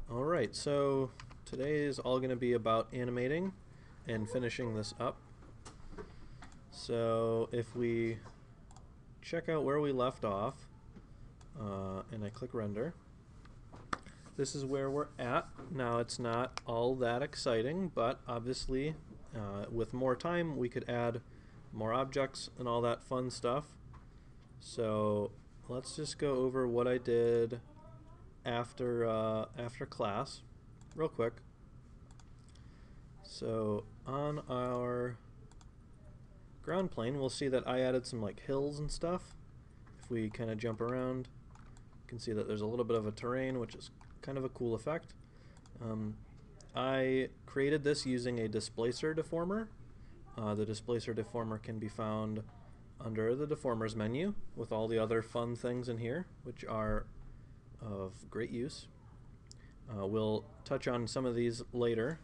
Alright, so today is all going to be about animating and finishing this up. So if we check out where we left off, and I click render, this is where we're at. Now it's not all that exciting, but obviously with more time we could add more objects and all that fun stuff. So let's just go over what I did after class real quick. So on our ground plane we'll see that I added some like hills and stuff. If we kind of jump around, you can see that there's a little bit of a terrain, which is kind of a cool effect. I created this using a displacer deformer. The displacer deformer can be found under the deformers menu with all the other fun things in here, which are of great use. We'll touch on some of these later.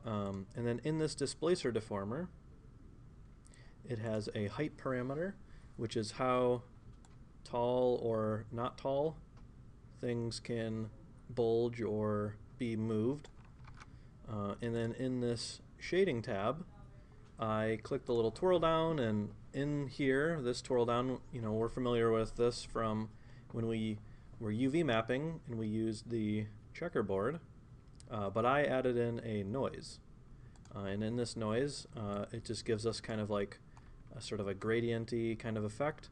And then in this displacer deformer, it has a height parameter, which is how tall or not tall things can bulge or be moved. And then in this shading tab, I click the little twirl down, and in here, this twirl down, we're familiar with this from when we were UV mapping and we used the checkerboard, but I added in a noise. And in this noise, it just gives us kind of like a sort of a gradient-y kind of effect.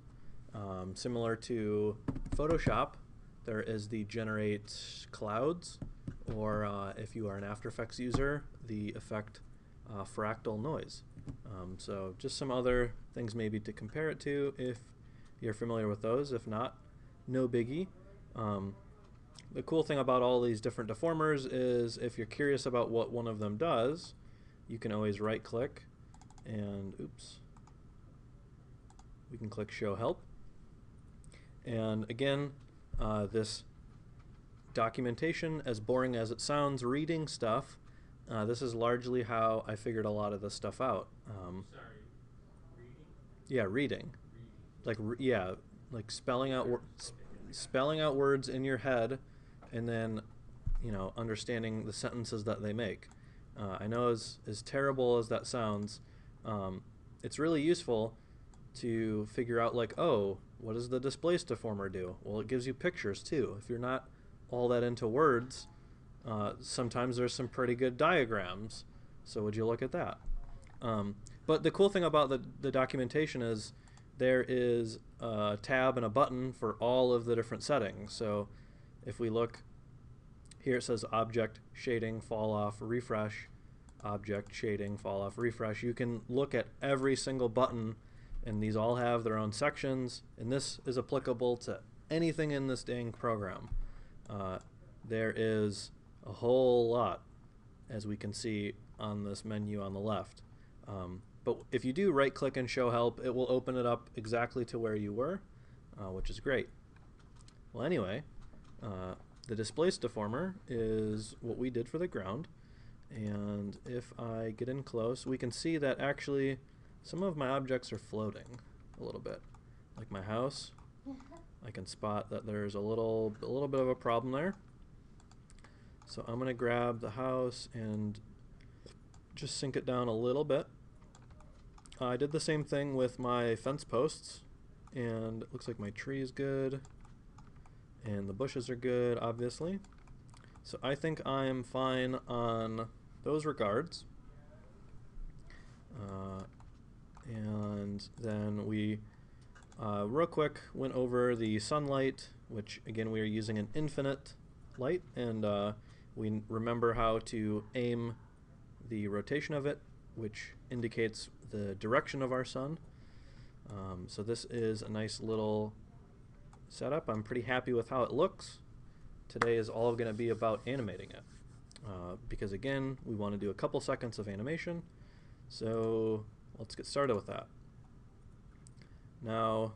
Similar to Photoshop, there is the generate clouds, or if you are an After Effects user, the effect fractal noise. So just some other things maybe to compare it to if you're familiar with those. If not, no biggie. The cool thing about all these different deformers is if you're curious about what one of them does, you can always right click and we can click show help. And again, this documentation, as boring as it sounds, reading stuff, this is largely how I figured a lot of this stuff out. Sorry, reading? Yeah, reading. Like, like spelling out spelling out words in your head, and then, understanding the sentences that they make. I know as terrible as that sounds, it's really useful to figure out like, oh, what does the displace deformer do? Well, it gives you pictures too. If you're not all that into words, sometimes there's some pretty good diagrams. So would you look at that? But the cool thing about the documentation is there is a tab and a button for all of the different settings. So if we look here, it says object, shading, fall off, refresh, object, shading, fall off, refresh. You can look at every single button, and these all have their own sections, and this is applicable to anything in this dang program. There is a whole lot, as we can see on this menu on the left. But if you do right click and show help, it will open it up exactly to where you were, which is great. Well, anyway, the displace deformer is what we did for the ground, and if I get in close, we can see that actually some of my objects are floating a little bit. Like my house, I can spot that there's a little bit of a problem there. So I'm going to grab the house and just sink it down a little bit. I did the same thing with my fence posts, and it looks like my tree is good, and the bushes are good, obviously. So I think I'm fine on those regards. And then we real quick went over the sunlight, which again we are using an infinite light, and we remember how to aim the rotation of it, which indicates the direction of our sun. So this is a nice little setup. I'm pretty happy with how it looks. Today is all going to be about animating it, because again we want to do a couple seconds of animation. So let's get started with that. Now,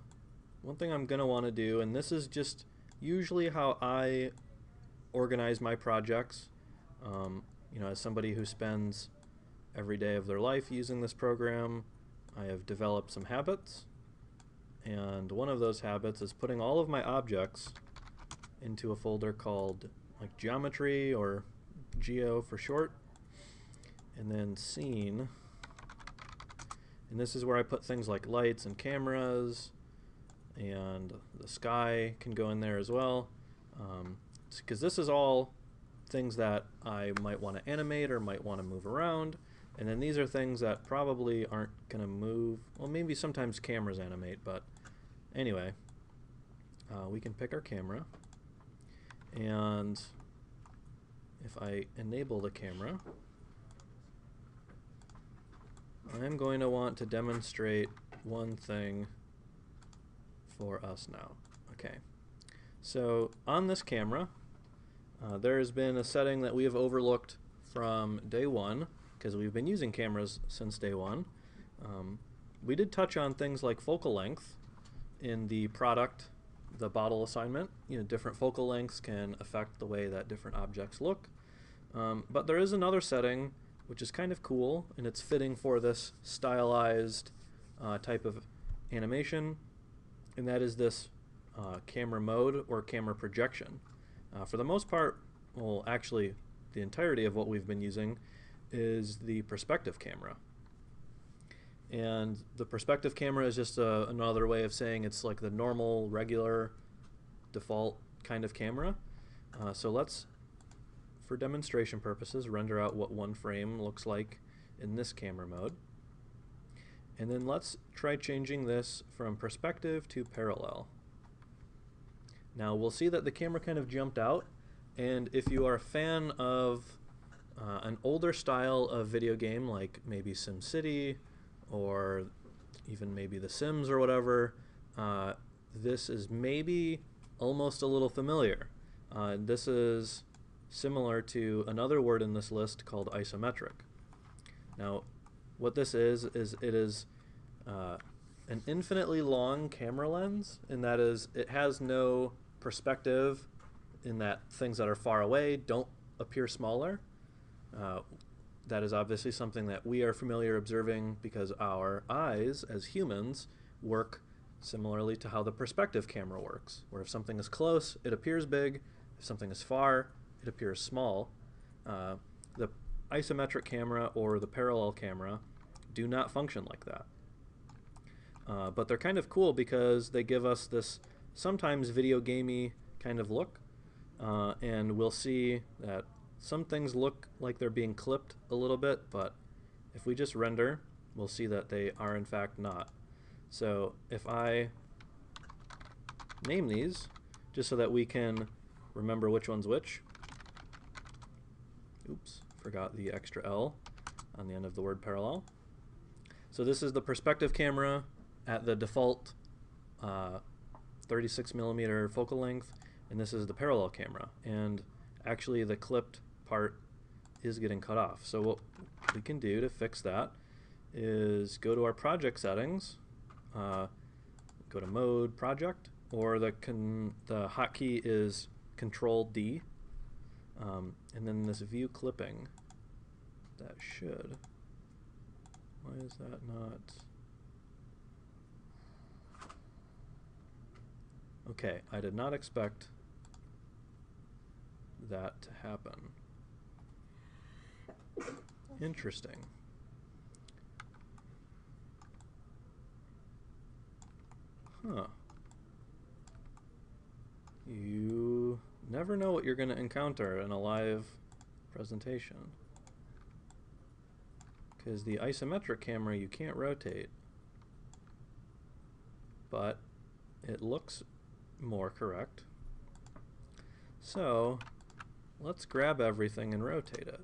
one thing I'm going to want to do, and this is just usually how I organize my projects, as somebody who spends every day of their life using this program, I have developed some habits, and one of those habits is putting all of my objects into a folder called like geometry or geo for short. And then scene. And this is where I put things like lights and cameras, and the sky can go in there as well. Because this is all things that I might want to animate or might want to move around. And then these are things that probably aren't going to move. Well, maybe sometimes cameras animate, but anyway, we can pick our camera. And if I enable the camera, I'm going to want to demonstrate one thing for us now. Okay, so on this camera, there has been a setting that we have overlooked from day one, because we've been using cameras since day one. We did touch on things like focal length in the product, the bottle assignment. You know, different focal lengths can affect the way that different objects look. But there is another setting which is kind of cool, and it's fitting for this stylized type of animation, and that is this camera mode or camera projection. For the most part, well, actually, the entirety of what we've been using is the perspective camera. And the perspective camera is just another way of saying it's like the normal, regular, default kind of camera. So let's, for demonstration purposes, render out what one frame looks like in this camera mode. And then let's try changing this from perspective to parallel. Now we'll see that the camera kind of jumped out, and if you are a fan of an older style of video game like maybe SimCity or even maybe The Sims or whatever, this is maybe almost a little familiar. This is similar to another word in this list called isometric. Now what this is it is an infinitely long camera lens, and that is, it has no perspective in that things that are far away don't appear smaller. That is obviously something that we are familiar observing because our eyes as humans work similarly to how the perspective camera works, where if something is close, it appears big. If something is far, it appears small. The isometric camera or the parallel camera do not function like that. But they're kind of cool because they give us this sometimes video gamey kind of look, and we'll see that some things look like they're being clipped a little bit, but if we just render, we'll see that they are in fact not. So if I name these, just so that we can remember which one's which. Oops, forgot the extra L on the end of the word parallel. So this is the perspective camera at the default 36mm focal length, and this is the parallel camera. And actually the clipped part is getting cut off. So what we can do to fix that is go to our project settings, go to mode, project, or the hotkey is Control D, and then this view clipping, that should, why is that not? Okay, I did not expect that to happen. Interesting. Huh. You never know what you're going to encounter in a live presentation, because the isometric camera you can't rotate, but it looks more correct. So let's grab everything and rotate it.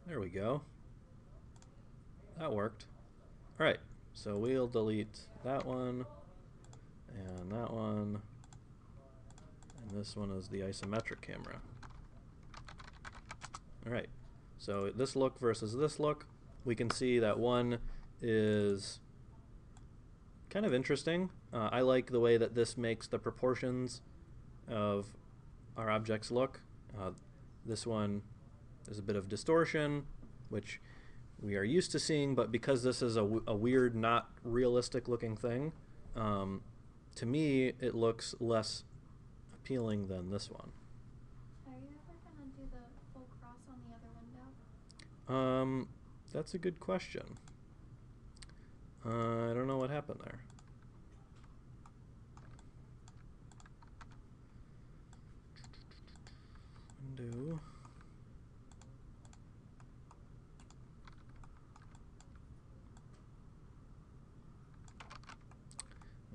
There we go. That worked. Alright, so we'll delete that one, and that one, and this one is the isometric camera. Alright, so this look versus this look, we can see that one is kind of interesting. I like the way that this makes the proportions of our objects look. This one is a bit of distortion, which we are used to seeing, but because this is a weird, not realistic looking thing, to me it looks less appealing than this one. Are you ever gonna do the full cross on the other window? That's a good question. I don't know what happened there. Window.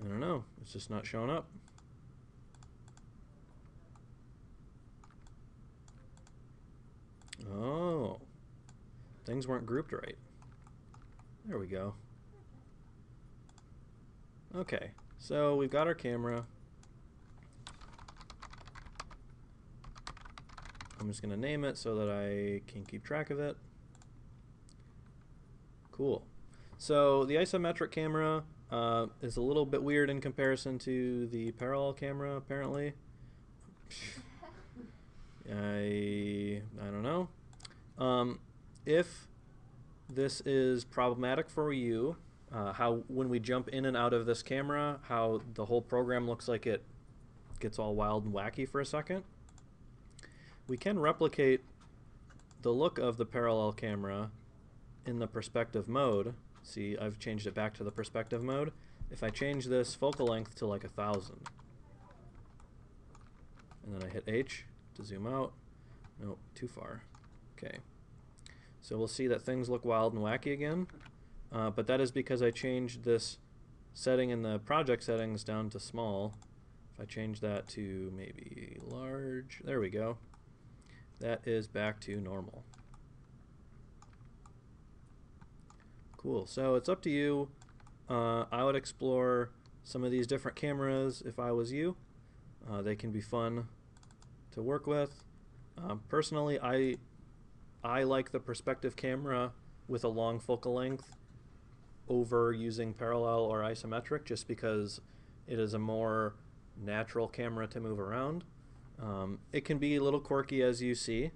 I don't know. It's just not showing up. Oh. Things weren't grouped right. There we go. Okay. So we've got our camera. I'm just going to name it so that I can keep track of it. Cool. So the isometric camera is a little bit weird in comparison to the parallel camera, apparently. I don't know. If this is problematic for you, how when we jump in and out of this camera, how the whole program looks like it gets all wild and wacky for a second, we can replicate the look of the parallel camera in the perspective mode. See, I've changed it back to the perspective mode. If I change this focal length to like 1,000, and then I hit H to zoom out. Nope, too far. Okay. So we'll see that things look wild and wacky again, but that is because I changed this setting in the project settings down to small. If I change that to maybe large, there we go. That is back to normal. Cool, so it's up to you. I would explore some of these different cameras if I was you. They can be fun to work with. Personally, I like the perspective camera with a long focal length over using parallel or isometric, just because it is a more natural camera to move around. It can be a little quirky, as you see,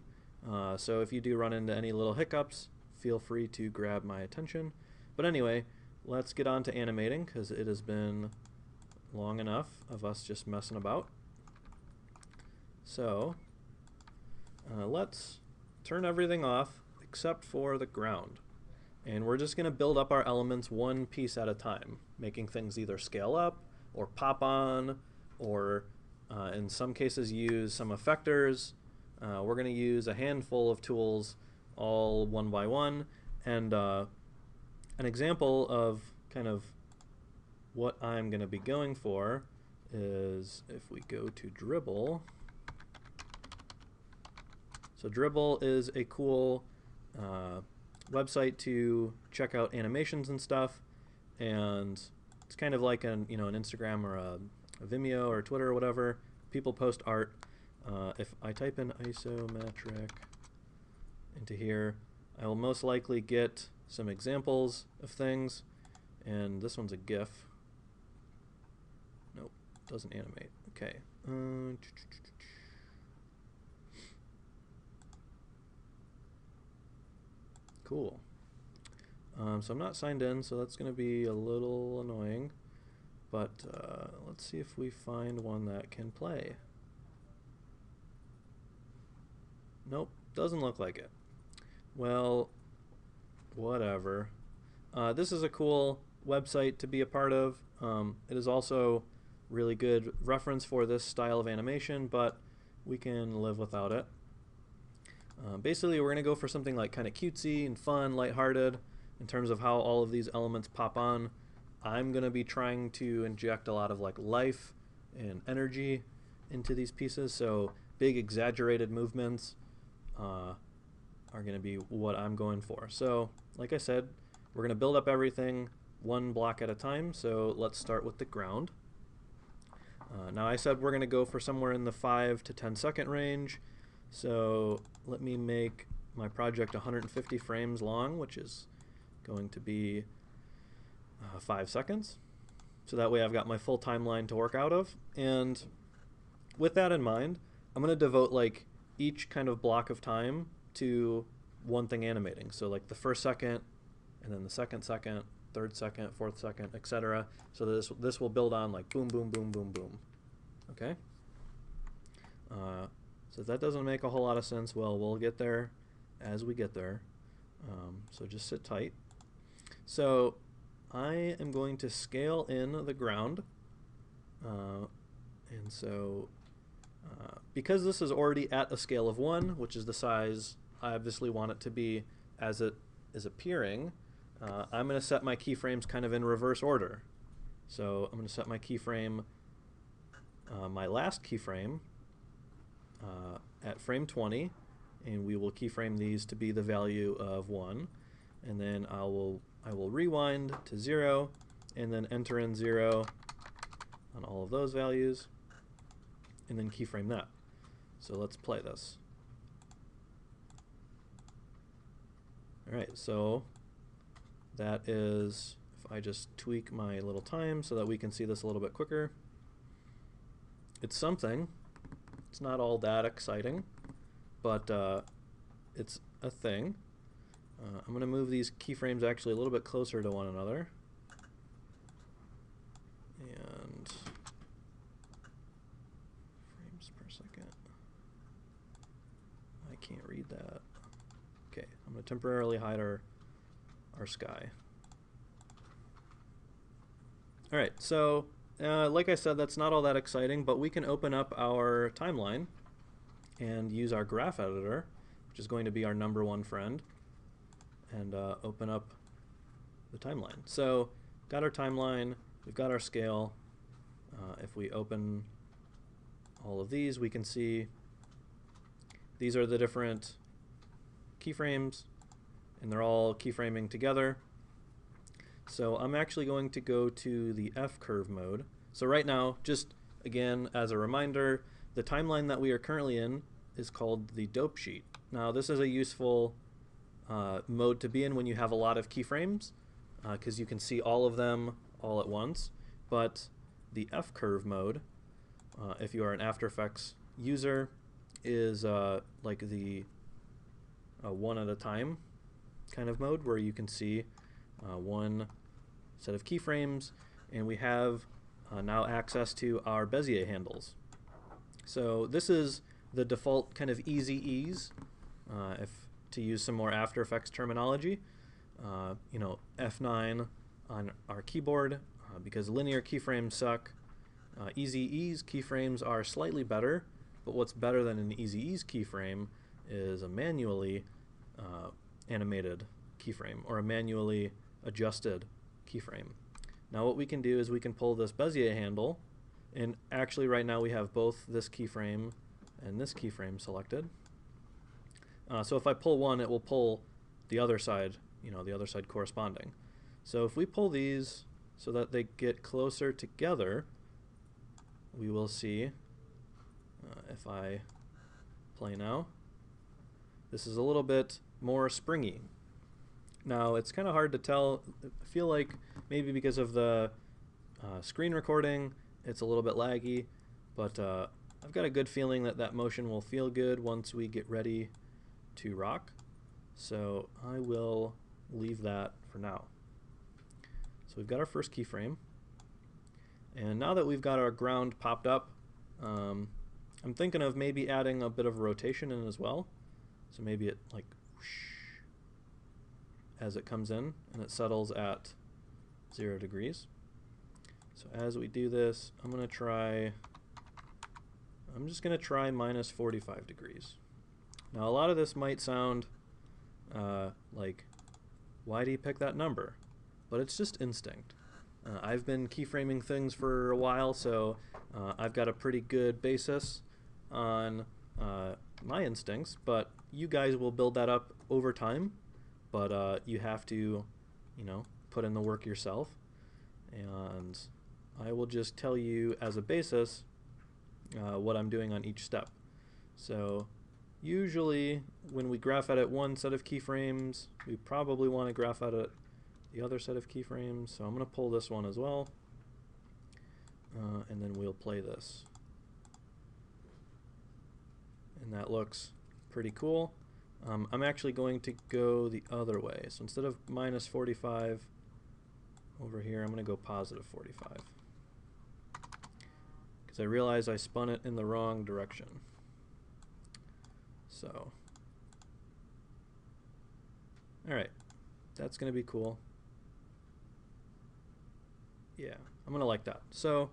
so if you do run into any little hiccups, feel free to grab my attention. But anyway, let's get on to animating, because it has been long enough of us just messing about. So let's turn everything off except for the ground. And we're just going to build up our elements one piece at a time, making things either scale up or pop on, or in some cases use some effectors. We're going to use a handful of tools all one by one. And an example of kind of what I'm going to be going for is if we go to Dribble. So Dribble is a cool website to check out animations and stuff, and it's kind of like an Instagram or a Vimeo or Twitter or whatever. People post art. If I type in isometric into here, I will most likely get some examples of things, and this one's a GIF. Nope, doesn't animate. Okay. Cool. So I'm not signed in, so that's going to be a little annoying. But let's see if we find one that can play. Nope, doesn't look like it. Well, whatever. This is a cool website to be a part of. It is also really good reference for this style of animation, but we can live without it. Basically, we're going to go for something like kind of cutesy and fun, lighthearted in terms of how all of these elements pop on. I'm going to be trying to inject a lot of like life and energy into these pieces, so big exaggerated movements are going to be what I'm going for. So like I said, we're going to build up everything one block at a time, so let's start with the ground. Now I said we're going to go for somewhere in the 5 to 10 second range, so let me make my project 150 frames long, which is going to be 5 seconds. So that way I've got my full timeline to work out of. And with that in mind, I'm going to devote like each kind of block of time to one thing animating. So like the first second, and then the second, third second, fourth second, etc. So this will build on like boom, boom, boom, boom, boom. Okay? So that doesn't make a whole lot of sense. Well, we'll get there as we get there. So just sit tight. So I am going to scale in the ground. And so because this is already at a scale of 1, which is the size I obviously want it to be as it is appearing, I'm going to set my keyframes kind of in reverse order. So I'm going to set my keyframe, my last keyframe, at frame 20, and we will keyframe these to be the value of 1, and then I will rewind to 0, and then enter in 0 on all of those values, and then keyframe that. So let's play this. Alright, so that is, if I just tweak my little time so that we can see this a little bit quicker, it's something. It's not all that exciting, but it's a thing. I'm going to move these keyframes actually a little bit closer to one another. And frames per second. I can't read that. Okay, I'm going to temporarily hide our sky. Alright, so like I said, that's not all that exciting, but we can open up our timeline and use our graph editor, which is going to be our #1 friend, and open up the timeline. So got our timeline, we've got our scale. If we open all of these, we can see these are the different keyframes, and they're all keyframing together. So I'm actually going to go to the F-curve mode. So right now, just again as a reminder, the timeline that we are currently in is called the dope sheet. Now this is a useful mode to be in when you have a lot of keyframes, because you can see all of them all at once. But the F-curve mode, if you are an After Effects user, is like the one at a time kind of mode, where you can see one set of keyframes, and we have now access to our Bezier handles. So this is the default kind of easy ease, if to use some more After Effects terminology. You know, F9 on our keyboard, because linear keyframes suck. Easy ease keyframes are slightly better, but what's better than an easy ease keyframe is a manually animated keyframe, or a manually adjusted keyframe. Now what we can do is we can pull this Bezier handle, and actually right now we have both this keyframe and this keyframe selected. So if I pull one, it will pull the other side, you know, the other side corresponding. So if we pull these so that they get closer together, we will see, if I play now, this is a little bit more springy. Now it's kind of hard to tell. I feel like maybe because of the screen recording, it's a little bit laggy, but I've got a good feeling that that motion will feel good once we get ready to rock. So I will leave that for now. So we've got our first keyframe, and now that we've got our ground popped up, I'm thinking of maybe adding a bit of rotation in as well. So maybe it like whoosh as it comes in, and it settles at 0 degrees. So as we do this, I'm just going to try minus 45 degrees. Now a lot of this might sound like, why do you pick that number? But it's just instinct. I've been keyframing things for a while, so I've got a pretty good basis on my instincts, but you guys will build that up over time. But you have to, you know, put in the work yourself. And I will just tell you as a basis what I'm doing on each step. So usually when we graph edit one set of keyframes, we probably want to graph edit the other set of keyframes. So I'm going to pull this one as well. And then we'll play this. And that looks pretty cool. I'm actually going to go the other way. So instead of minus 45 over here, I'm going to go positive 45. Because I realize I spun it in the wrong direction. So, all right, that's going to be cool. Yeah, I'm going to like that. So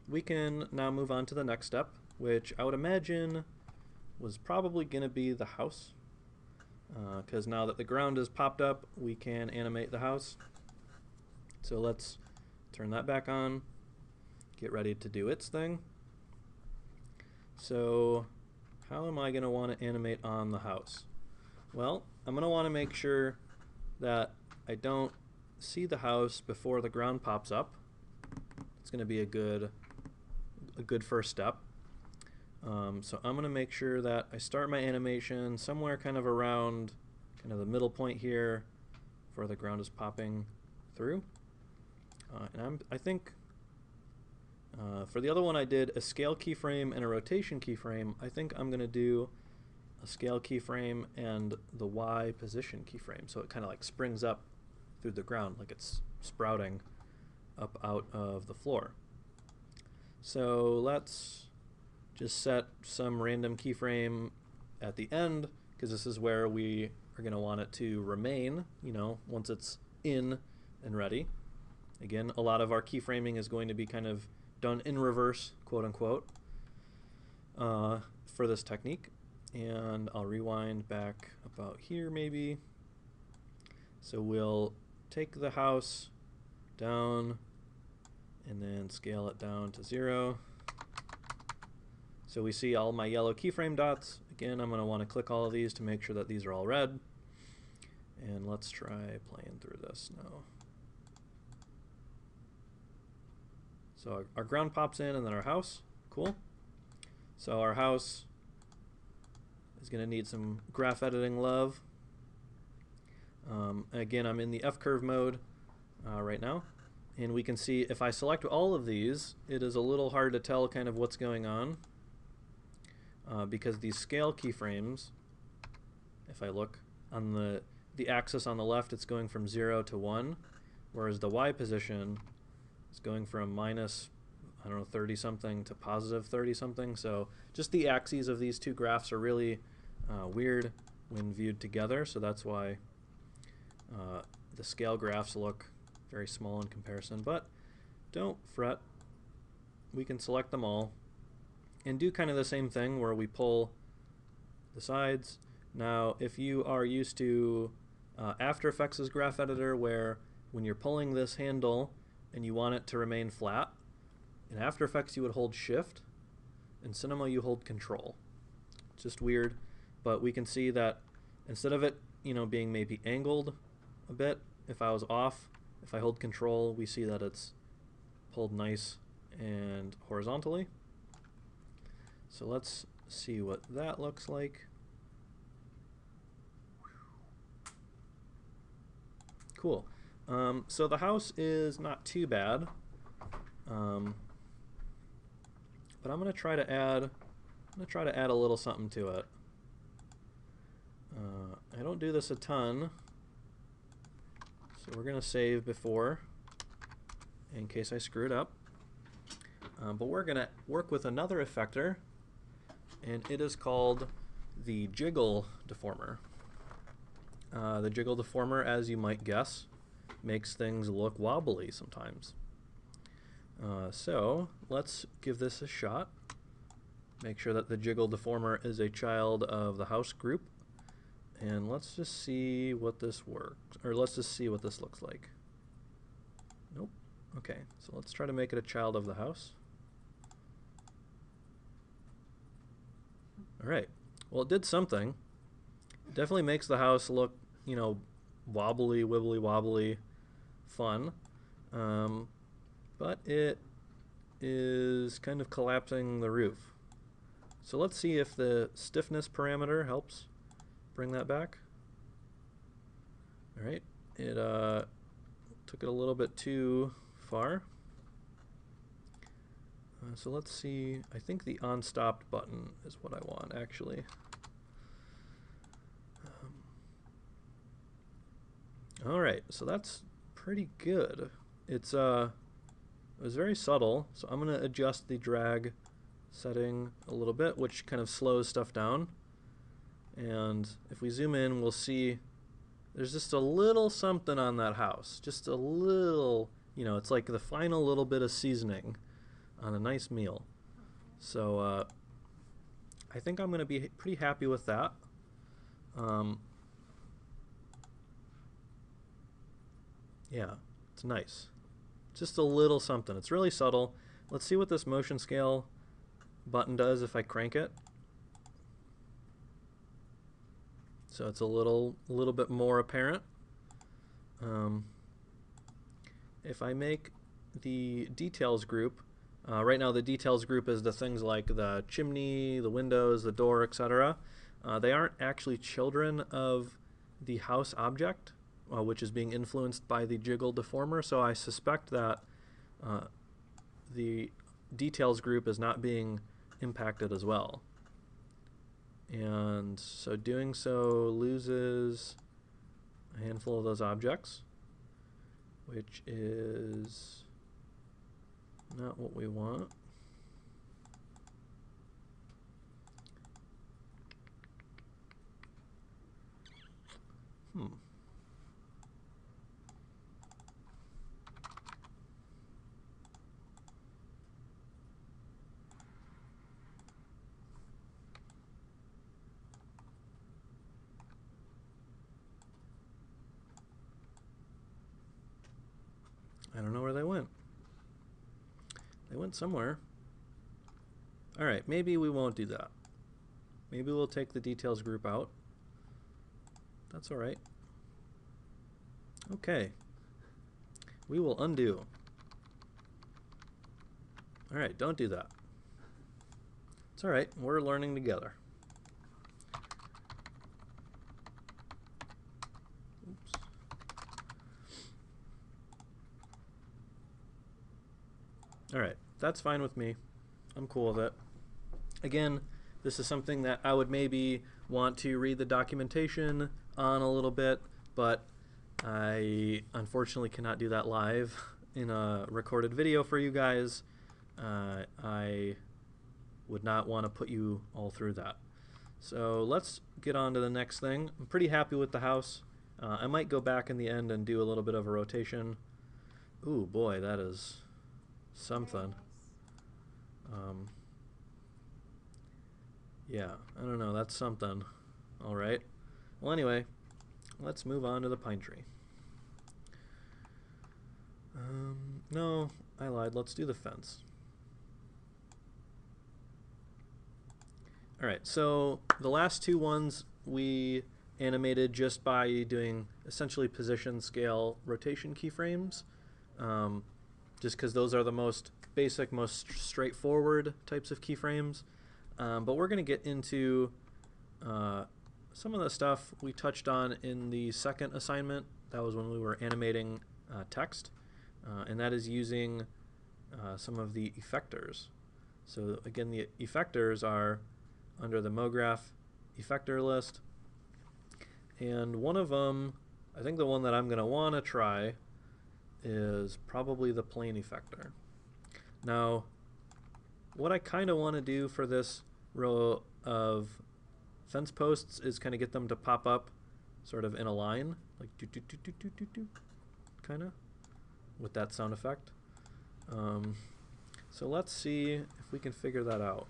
we can now move on to the next step, which I would imagine was probably going to be the house. Because now that the ground is popped up, we can animate the house. So let's turn that back on, get ready to do its thing. So how am I going to want to animate on the house? Well, I'm going to want to make sure that I don't see the house before the ground pops up. It's going to be a good first step. So I'm going to make sure that I start my animation somewhere kind of around kind of the middle point here where the ground is popping through. And I think for the other one I did a scale keyframe and a rotation keyframe. I think I'm going to do a scale keyframe and the Y position keyframe. So it kind of like springs up through the ground like it's sprouting up out of the floor. So let's just set some random keyframe at the end, because this is where we are going to want it to remain, you know, once it's in and ready. Again, a lot of our keyframing is going to be kind of done in reverse, quote unquote, for this technique. And I'll rewind back about here maybe. So we'll take the house down and then scale it down to 0. So we see all my yellow keyframe dots. Again, I'm going to want to click all of these to make sure that these are all red. And let's try playing through this now. So our ground pops in and then our house. Cool. So our house is going to need some graph editing love. Again, I'm in the F-curve mode right now. And we can see if I select all of these, it is a little hard to tell kind of what's going on. Because these scale keyframes, if I look on the axis on the left, it's going from 0 to 1, whereas the Y position is going from minus, I don't know, 30 something to positive 30 something. So just the axes of these two graphs are really weird when viewed together. So that's why the scale graphs look very small in comparison. But don't fret. We can select them all and do kind of the same thing where we pull the sides. Now, if you are used to After Effects' graph editor, where when you're pulling this handle and you want it to remain flat, in After Effects you would hold Shift, in Cinema you hold Control. It's just weird, but we can see that instead of it, you know, being maybe angled a bit, if I was off, if I hold Control, we see that it's pulled nice and horizontally. So let's see what that looks like. Cool. So the house is not too bad, but I'm going to try to add a little something to it. I don't do this a ton, so we're going to save before in case I screw it up. But we're going to work with another effector, and it is called the Jiggle Deformer. The Jiggle Deformer, as you might guess, makes things look wobbly sometimes. So let's give this a shot. Make sure that the Jiggle Deformer is a child of the house group. And let's just see what this works, or let's just see what this looks like. Nope. Okay, so let's try to make it a child of the house. All right. Well, it did something. It definitely makes the house look, you know, wobbly, wibbly, wobbly, fun. But it is kind of collapsing the roof. So let's see if the stiffness parameter helps bring that back. All right. It took it a little bit too far. So let's see. I think the on stopped button is what I want, actually. All right, so that's pretty good. It was very subtle, so I'm going to adjust the drag setting a little bit, which kind of slows stuff down. And if we zoom in, we'll see there's just a little something on that house. Just a little, you know, it's like the final little bit of seasoning on a nice meal. So I think I'm going to be pretty happy with that. Yeah, it's nice. Just a little something. It's really subtle. Let's see what this motion scale button does if I crank it. So it's a little bit more apparent. If I make the details group, right now the details group is the things like the chimney, the windows, the door, etc. They aren't actually children of the house object, which is being influenced by the jiggle deformer, so I suspect that the details group is not being impacted as well. And so doing so loses a handful of those objects, which is not what we want. I don't know where they went. They went somewhere. All right, maybe we won't do that. Maybe we'll take the details group out. That's all right. Okay. We will undo. All right, don't do that. It's all right. We're learning together. Oops. All right, that's fine with me. I'm cool with it. Again, this is something that I would maybe want to read the documentation on a little bit, but I unfortunately cannot do that live in a recorded video for you guys. I would not want to put you all through that. So let's get on to the next thing. I'm pretty happy with the house. I might go back in the end and do a little bit of a rotation. Ooh, boy, that is something. Yeah, I don't know, that's something. All right. Well, anyway, let's move on to the pine tree. No, I lied. Let's do the fence. All right, so the last two ones we animated just by doing essentially position, scale, rotation keyframes, just because those are the most basic, most straightforward types of keyframes. But we're going to get into some of the stuff we touched on in the second assignment. That was when we were animating text, and that is using some of the effectors. So again, the effectors are under the MoGraph effector list, and one of them, I think the one that I'm going to want to try, is probably the plane effector. Now, what I kind of want to do for this row of fence posts is kind of get them to pop up sort of in a line, like do do do do do do do, kind of, with that sound effect. So let's see if we can figure that out.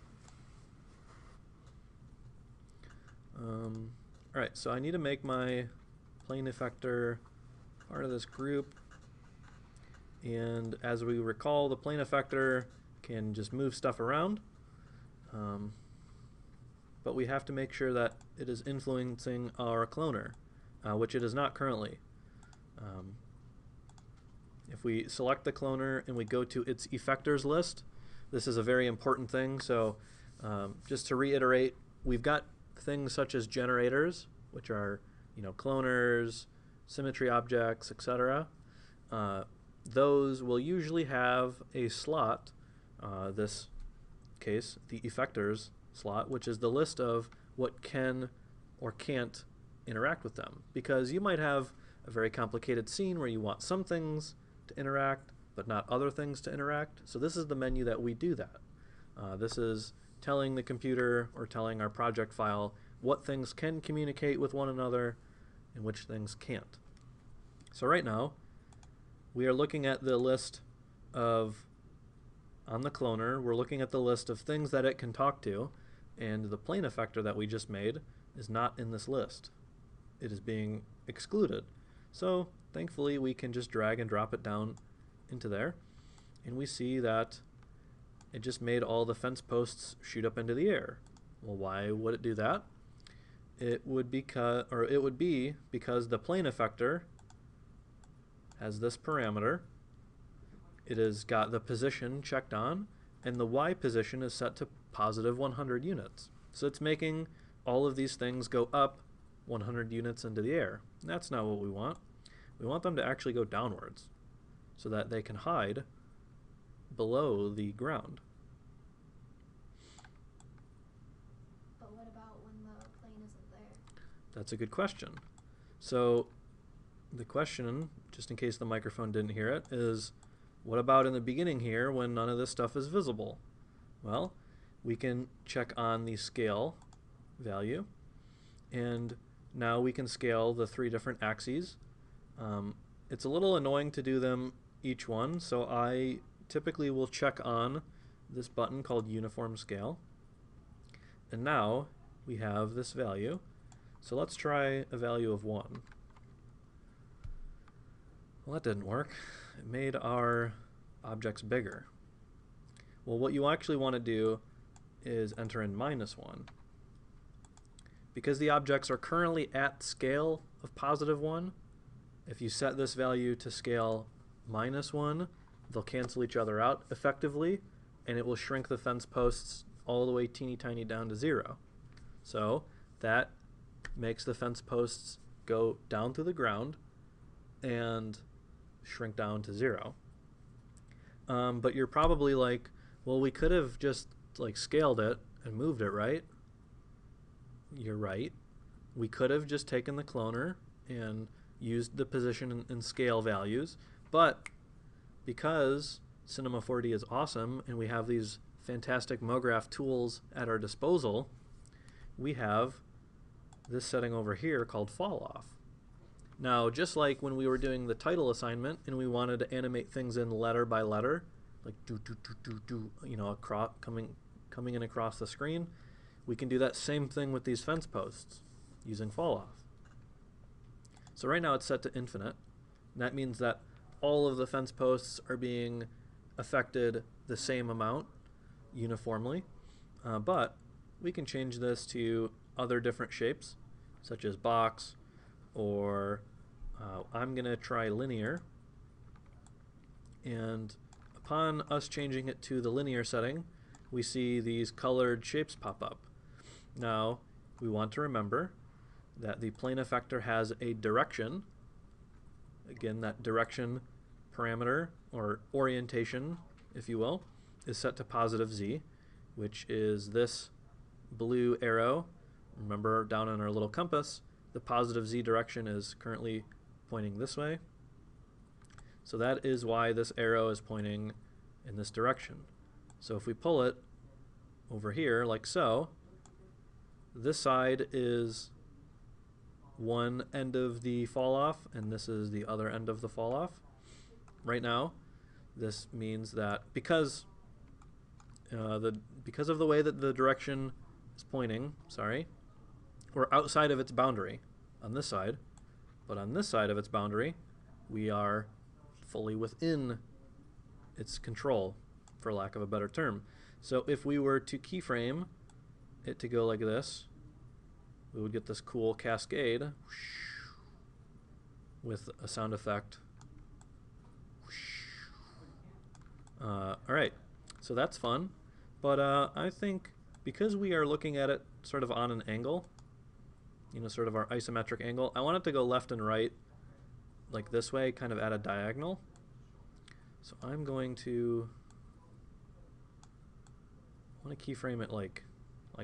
All right, so I need to make my plane effector part of this group. And as we recall, the plane effector can just move stuff around. But we have to make sure that it is influencing our cloner, which it is not currently. If we select the cloner and we go to its effectors list, this is a very important thing. So just to reiterate, we've got things such as generators, which are, you know, cloners, symmetry objects, etc. Those will usually have a slot, this case, the effectors slot, which is the list of what can or can't interact with them. Because you might have a very complicated scene where you want some things to interact, but not other things to interact. So this is the menu that we do that. This is telling the computer or telling our project file what things can communicate with one another and which things can't. So right now, we are looking at the list of, on the cloner, we're looking at the list of things that it can talk to, and the plane effector that we just made is not in this list. It is being excluded. So thankfully we can just drag and drop it down into there, and we see that it just made all the fence posts shoot up into the air. Well, why would it do that? It would be because the plane effector has this parameter. It has got the position checked on, and the Y position is set to positive 100 units. So it's making all of these things go up 100 units into the air. And that's not what we want. We want them to actually go downwards so that they can hide below the ground. But what about when the plane isn't there? That's a good question. So the question, just in case the microphone didn't hear it, is what about in the beginning here when none of this stuff is visible? Well, we can check on the scale value, and now we can scale the 3 different axes. It's a little annoying to do them each one, so I typically will check on this button called Uniform Scale. And now we have this value. So let's try a value of 1. Well, that didn't work. It made our objects bigger. Well, what you actually want to do is enter in -1. Because the objects are currently at scale of +1, if you set this value to scale -1, they'll cancel each other out effectively, and it will shrink the fence posts all the way teeny tiny down to 0. So that makes the fence posts go down to the ground and shrink down to 0. But you're probably like, well, we could have just like scaled it and moved it, right? You're right. We could have just taken the cloner and used the position and scale values, but because Cinema 4D is awesome and we have these fantastic MoGraph tools at our disposal, we have this setting over here called fall off. Now, just like when we were doing the title assignment and we wanted to animate things in letter by letter, like you know, coming in across the screen, we can do that same thing with these fence posts using fall off. So right now it's set to infinite, and that means that all of the fence posts are being affected the same amount uniformly, but we can change this to other different shapes, such as box, or I'm going to try linear. And upon us changing it to the linear setting, we see these colored shapes pop up. Now, we want to remember that the plane effector has a direction. Again, that direction parameter, or orientation, if you will, is set to +z, which is this blue arrow. Remember, down on our little compass, the +z direction is currently pointing this way. So that is why this arrow is pointing in this direction. So if we pull it over here, like so, this side is one end of the fall off, and this is the other end of the fall off. Right now, this means that because of the way that the direction is pointing, we're outside of its boundary on this side, but on this side of its boundary, we are fully within its control, for lack of a better term. So if we were to keyframe it to go like this, we would get this cool cascade with a sound effect. Alright, so that's fun, but I think because we are looking at it sort of on an angle, you know, sort of our isometric angle, I want it to go left and right like this way, kind of at a diagonal. So I'm going to keyframe it like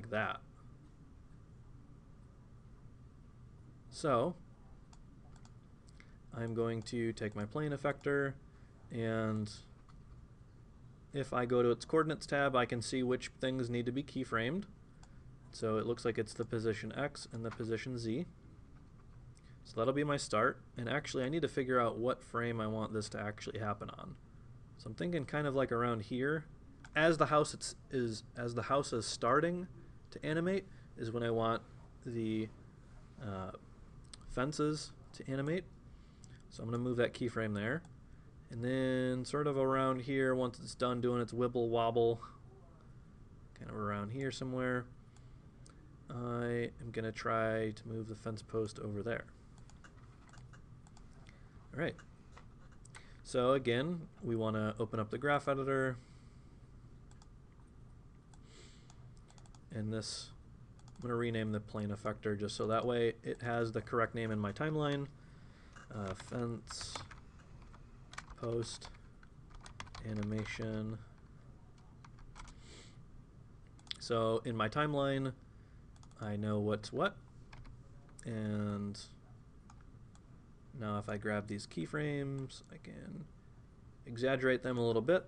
that. So I'm going to take my plane effector, and if I go to its coordinates tab, I can see which things need to be keyframed. So it looks like it's the position X and the position Z. So that'll be my start. And actually I need to figure out what frame I want this to actually happen on. So I'm thinking kind of like around here. As the house is starting to animate is when I want the fences to animate. So I'm going to move that keyframe there. And then sort of around here, once it's done doing its wibble wobble, kind of around here somewhere, I am going to try to move the fence post over there. All right. So again, we want to open up the graph editor. And this, I'm going to rename the plane effector just so that way it has the correct name in my timeline. Fence post animation. So in my timeline, I know what's what. And now if I grab these keyframes, I can exaggerate them a little bit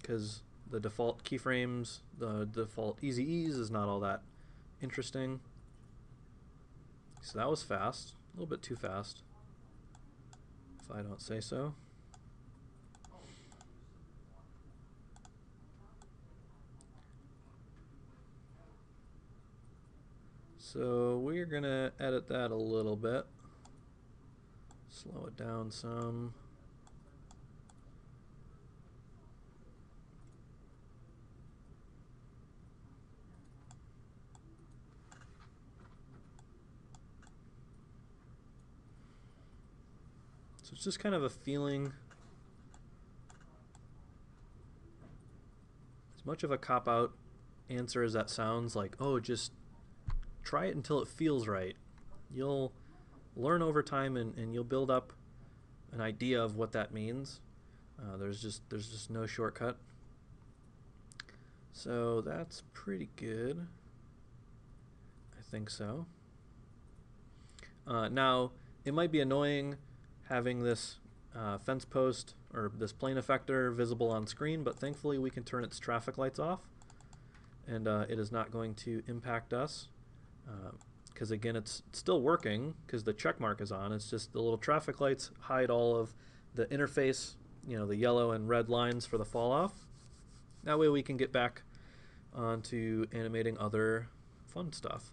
because the default keyframes, the default easy ease is not all that interesting. So that was fast, a little bit too fast, if I don't say so. So we're gonna edit that a little bit, slow it down some. So it's just kind of a feeling, as much of a cop-out answer as that sounds, like, oh, just try it until it feels right. You'll learn over time and you'll build up an idea of what that means. There's just no shortcut. So that's pretty good. I think so. Now, it might be annoying having this fence post or this plane effector visible on screen, but thankfully we can turn its traffic lights off, and it is not going to impact us because again it's still working because the check mark is on. It's just the little traffic lights hide all of the interface, you know, the yellow and red lines for the fall off. That way we can get back onto animating other fun stuff.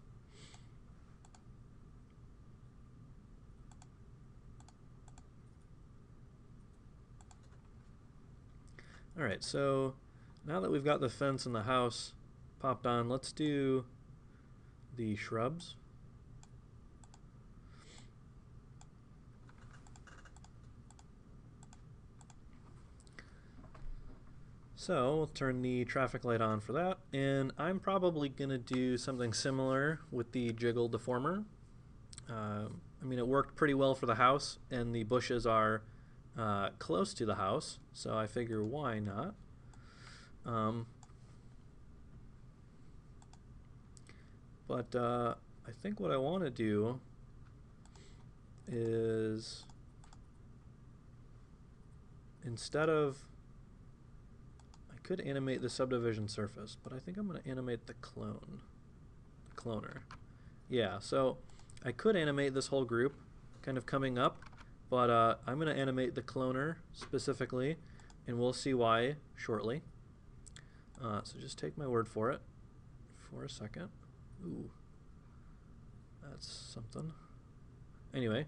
Alright, so now that we've got the fence and the house popped on, let's do the shrubs. So we'll turn the traffic light on for that, and I'm probably going to do something similar with the jiggle deformer. I mean, it worked pretty well for the house, and the bushes are close to the house, so I figure why not. But I think what I want to do is, instead of, I could animate the subdivision surface, but I think I'm going to animate the cloner. Yeah, so I could animate this whole group kind of coming up, but I'm going to animate the cloner specifically, and we'll see why shortly. So just take my word for it for a second. Ooh, that's something. Anyway,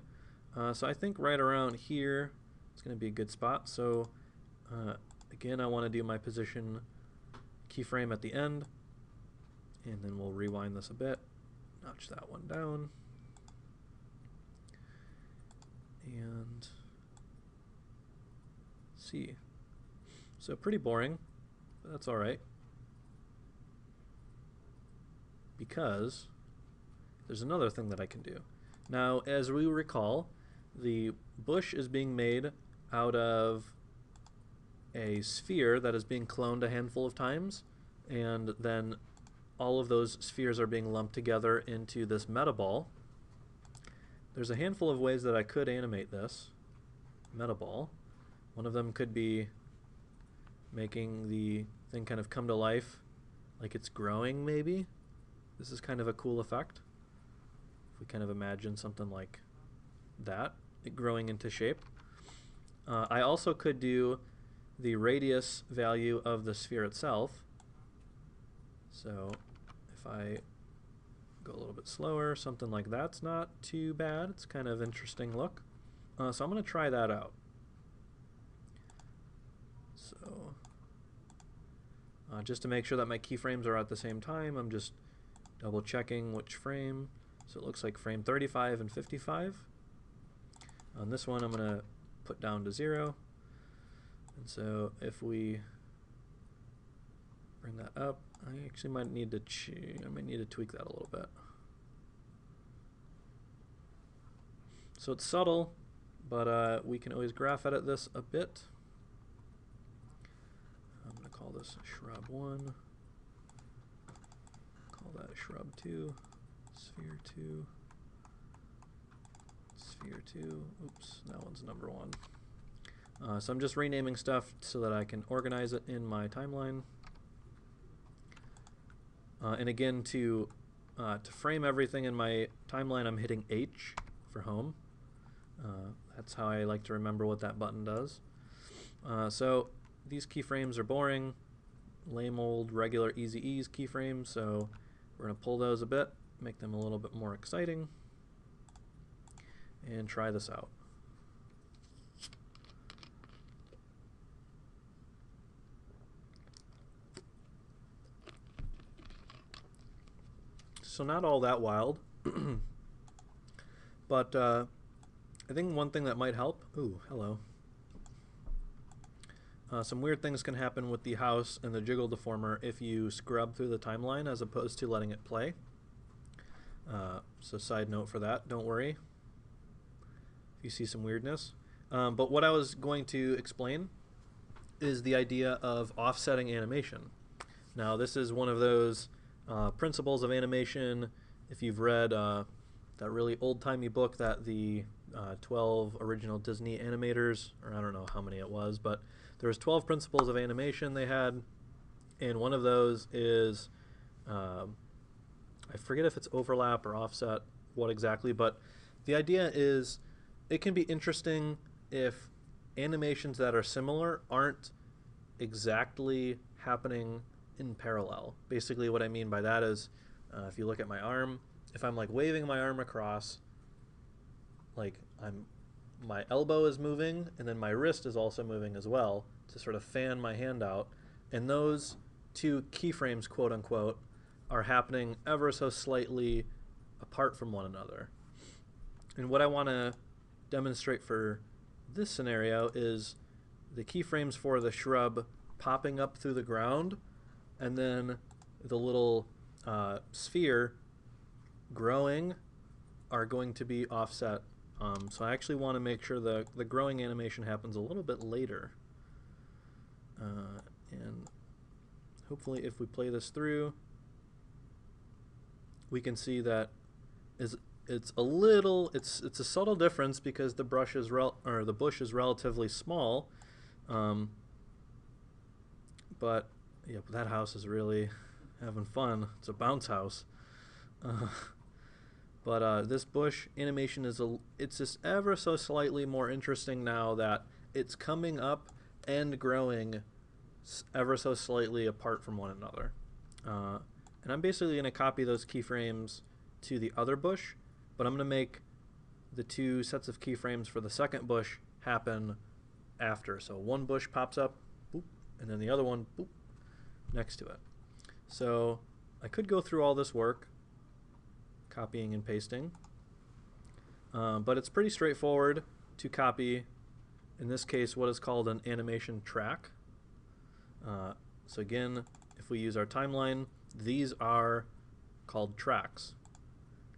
so I think right around here is going to be a good spot. So again, I want to do my position keyframe at the end, and then we'll rewind this a bit, notch that one down. And see. So pretty boring, but that's all right, because there's another thing that I can do. Now, as we recall, the bush is being made out of a sphere that is being cloned a handful of times, and then all of those spheres are being lumped together into this meta ball. There's a handful of ways that I could animate this meta ball. One of them could be making the thing kind of come to life, like it's growing maybe. This is kind of a cool effect. If we kind of imagine something like that, it growing into shape. I also could do the radius value of the sphere itself. So if I go a little bit slower, something like that's not too bad. It's kind of interesting look. So I'm going to try that out. So just to make sure that my keyframes are at the same time, I'm just double checking which frame. So it looks like frame 35 and 55. On this one I'm going to put down to 0. And so if we bring that up, I actually might need to tweak that a little bit. So it's subtle, but we can always graph edit this a bit. I'm going to call this shrub 1. Call that shrub 2, sphere 2, sphere 2. Oops, that one's number 1. So I'm just renaming stuff so that I can organize it in my timeline. And again, to frame everything in my timeline, I'm hitting H for home. That's how I like to remember what that button does. So these keyframes are boring, lame old regular easy ease keyframes, so we're going to pull those a bit, make them a little bit more exciting, and try this out. So not all that wild, but I think one thing that might help, ooh, hello. Some weird things can happen with the house and the jiggle deformer if you scrub through the timeline as opposed to letting it play. So side note for that, don't worry if you see some weirdness. But what I was going to explain is the idea of offsetting animation. Now this is one of those principles of animation. If you've read that really old-timey book that the 12 original Disney animators, or I don't know how many it was, but there was 12 principles of animation they had, and one of those is, I forget if it's overlap or offset, what exactly, but the idea is it can be interesting if animations that are similar aren't exactly happening in parallel. Basically what I mean by that is, if you look at my arm, if I'm like waving my arm across, like my elbow is moving and then my wrist is also moving as well to sort of fan my hand out, and those two keyframes, quote unquote, are happening ever so slightly apart from one another. And what I want to demonstrate for this scenario is the keyframes for the shrub popping up through the ground and then the little sphere growing are going to be offset. So I actually want to make sure the growing animation happens a little bit later. And hopefully if we play this through, we can see that it's a subtle difference because the bush is relatively small. But yeah, that house is really having fun. It's a bounce house. But this bush animation it's just ever so slightly more interesting now that it's coming up and growing ever so slightly apart from one another. And I'm basically going to copy those keyframes to the other bush, but I'm going to make the two sets of keyframes for the second bush happen after. So one bush pops up, boop, and then the other one, boop, next to it. So I could go through all this work, copying and pasting, but it's pretty straightforward to copy, in this case, what is called an animation track. So again, if we use our timeline, these are called tracks.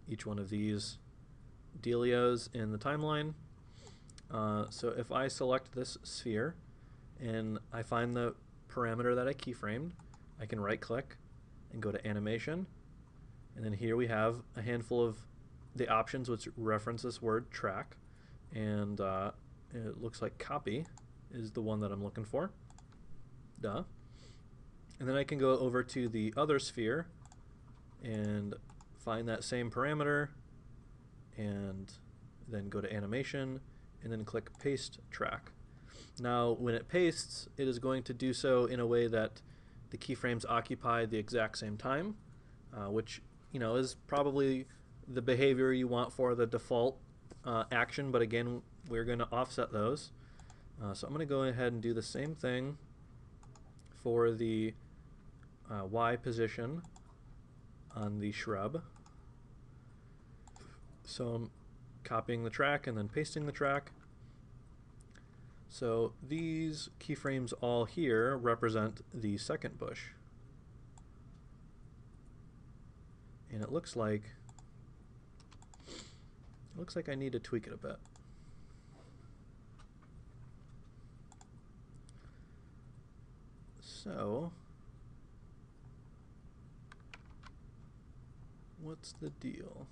Each one of these dealios in the timeline. So if I select this sphere and I find the parameter that I keyframed, I can right click and go to animation, and then here we have a handful of the options which reference this word track, and it looks like copy is the one that I'm looking for. Duh. And then I can go over to the other sphere and find that same parameter and then go to animation and then click paste track. Now when it pastes, it is going to do so in a way that the keyframes occupy the exact same time, which is probably the behavior you want for the default action, but again, we're going to offset those. So I'm going to go ahead and do the same thing for the Y position on the shrub. So I'm copying the track and then pasting the track. So these keyframes all here represent the second bush. And it looks like I need to tweak it a bit. So what's the deal?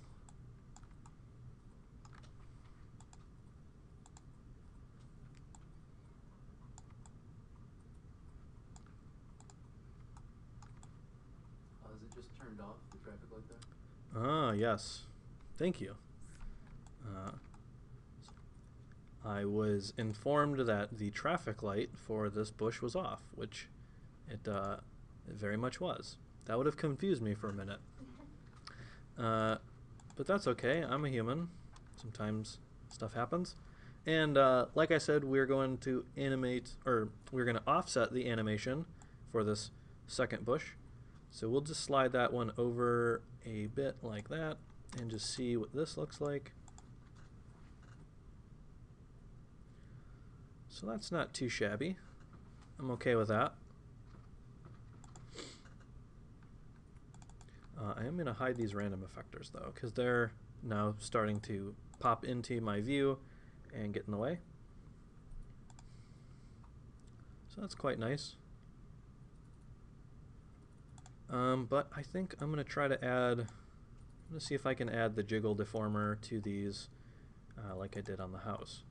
Is it just turned off, the traffic light there? Ah, yes. Thank you. I was informed that the traffic light for this bush was off, which it very much was. That would have confused me for a minute. But that's okay. I'm a human. Sometimes stuff happens. And like I said, we're going to offset the animation for this second bush. So we'll just slide that one over a bit like that and just see what this looks like. So that's not too shabby. I'm okay with that. I am going to hide these random effectors though, because they're now starting to pop into my view and get in the way. So that's quite nice. But I think I'm going to try to add, I'm going to see if I can add the jiggle deformer to these like I did on the house.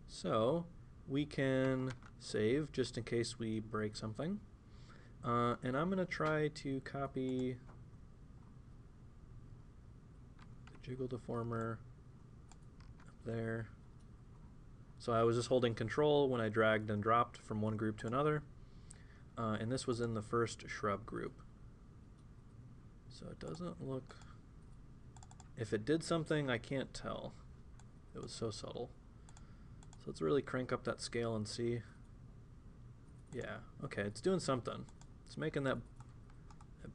So we can save just in case we break something. And I'm going to try to copy the jiggle deformer up there. So I was just holding control when I dragged and dropped from one group to another. And this was in the first shrub group. So it doesn't look... If it did something, I can't tell. It was so subtle. So let's really crank up that scale and see. Yeah, okay, it's doing something. It's making that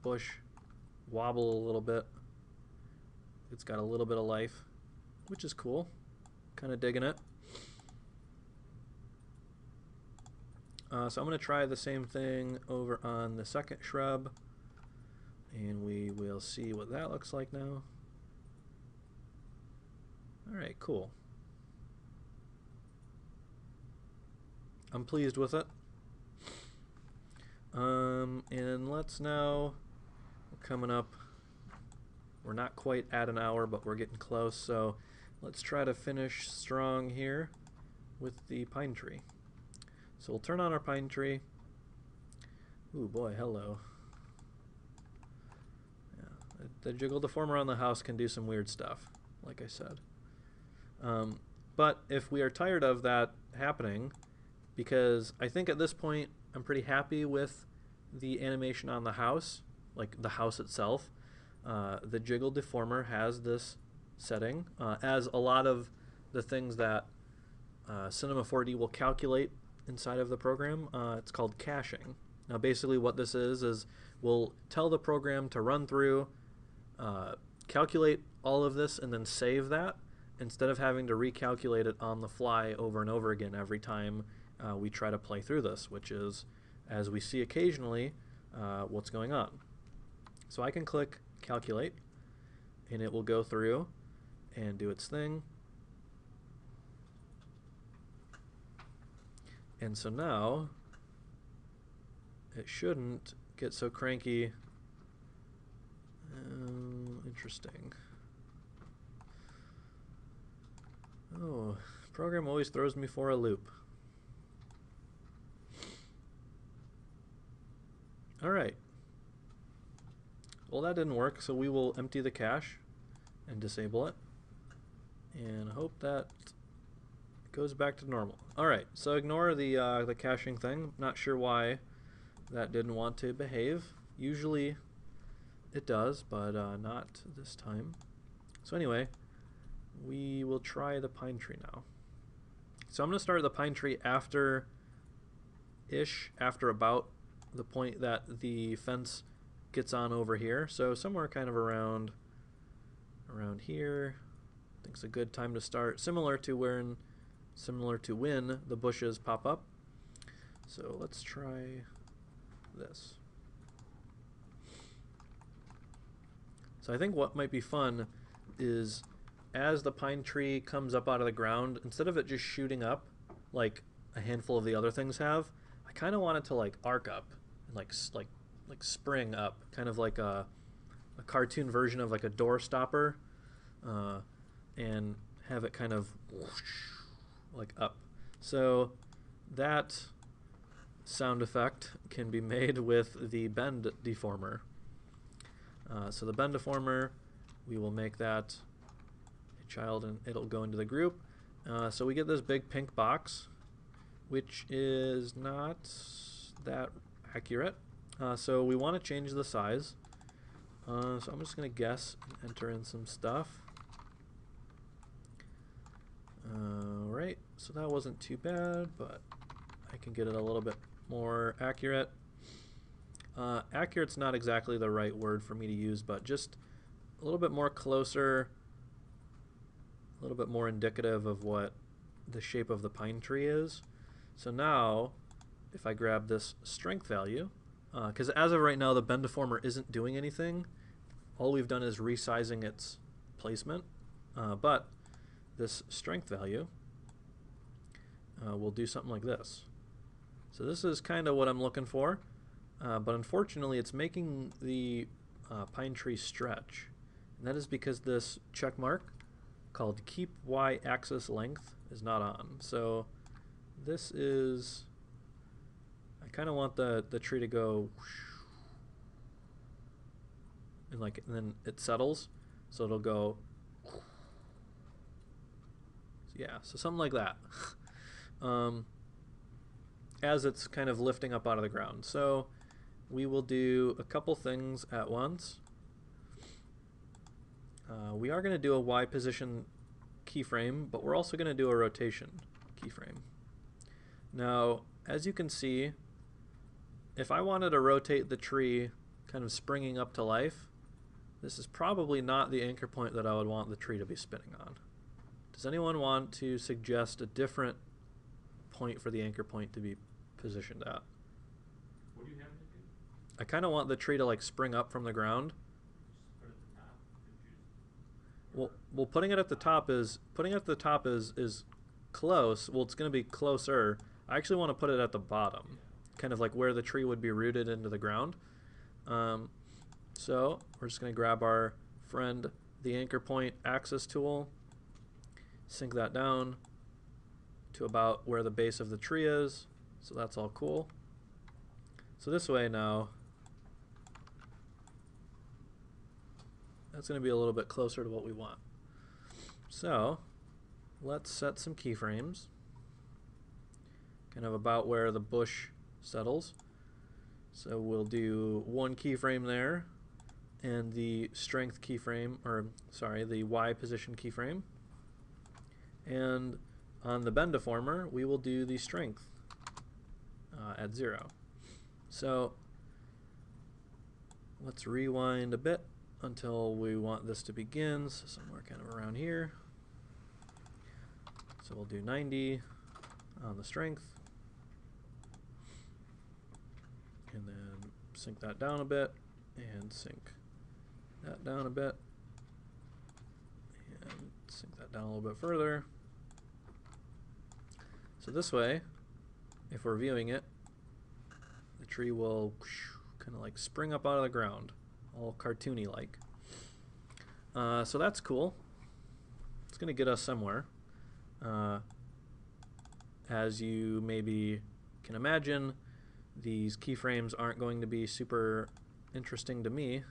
bush wobble a little bit. It's got a little bit of life, which is cool. Kind of digging it. So I'm going to try the same thing over on the second shrub, and we will see what that looks like now. Alright, cool. I'm pleased with it. And let's now, we're coming up, we're not quite at an hour, but we're getting close, so let's try to finish strong here with the pine tree. So we'll turn on our pine tree. Ooh boy, hello. Yeah, the jiggle deformer on the house can do some weird stuff, like I said. But if we are tired of that happening, because I think at this point I'm pretty happy with the animation on the house, like the house itself. The jiggle deformer has this setting, as a lot of the things that Cinema 4D will calculate inside of the program. It's called caching. Now basically what this is we'll tell the program to run through, calculate all of this, and then save that, instead of having to recalculate it on the fly over and over again every time we try to play through this, which is, as we see occasionally, what's going on. So I can click calculate, and it will go through and do its thing. And so now it shouldn't get so cranky. Interesting. Oh, program always throws me for a loop. All right. Well, that didn't work, so we will empty the cache and disable it. And hope that goes back to normal. All right, so ignore the caching thing. Not sure why that didn't want to behave. Usually it does, but not this time. So anyway, we will try the pine tree now. So I'm going to start the pine tree after about the point that the fence gets on over here. So somewhere kind of around here. I think it's a good time to start. Similar to when the bushes pop up. So let's try this. So I think what might be fun is as the pine tree comes up out of the ground, instead of it just shooting up like a handful of the other things have, I kind of want it to like arc up and like spring up, kind of like a cartoon version of like a door stopper, and have it kind of whoosh, like up. So that sound effect can be made with the bend deformer. So the bend deformer, we will make that a child and it'll go into the group. So we get this big pink box, which is not that accurate. So we want to change the size. So I'm just going to guess and enter in some stuff. Right, so that wasn't too bad, but I can get it a little bit more accurate. Accurate's not exactly the right word for me to use, but just a little bit more closer, a little bit more indicative of what the shape of the pine tree is. So now, if I grab this strength value, because as of right now the bend deformer isn't doing anything, all we've done is resizing its placement, but this strength value will do something like this. So this is kind of what I'm looking for, but unfortunately it's making the pine tree stretch, and that is because this check mark called keep y-axis length is not on. So this is, I kind of want the tree to go and then it settles, so it'll go, yeah, so something like that. As it's kind of lifting up out of the ground. So we will do a couple things at once. We are going to do a Y position keyframe, but we're also going to do a rotation keyframe. Now, as you can see, if I wanted to rotate the tree kind of springing up to life, this is probably not the anchor point that I would want the tree to be spinning on. Does anyone want to suggest a different point for the anchor point to be positioned at? What do you have to do? I kind of want the tree to like spring up from the ground. Just put it at the top and choose. Well, putting it at the top is close. Well, it's going to be closer. I actually want to put it at the bottom, kind of like where the tree would be rooted into the ground. So we're just going to grab our friend, the anchor point axis tool, sink that down to about where the base of the tree is. So that's all cool. So this way now, that's going to be a little bit closer to what we want. So let's set some keyframes, kind of about where the bush settles. So we'll do one keyframe there, and the strength keyframe, or sorry, the Y position keyframe. And on the bend deformer, we will do the strength at 0. So let's rewind a bit until we want this to begin, so somewhere kind of around here. So we'll do 90 on the strength, and then sink that down a bit, and sink that down a bit, and sink that down a little bit further. So this way, if we're viewing it, the tree will kind of like spring up out of the ground, all cartoony like. So that's cool. It's going to get us somewhere. As you maybe can imagine, these keyframes aren't going to be super interesting to me.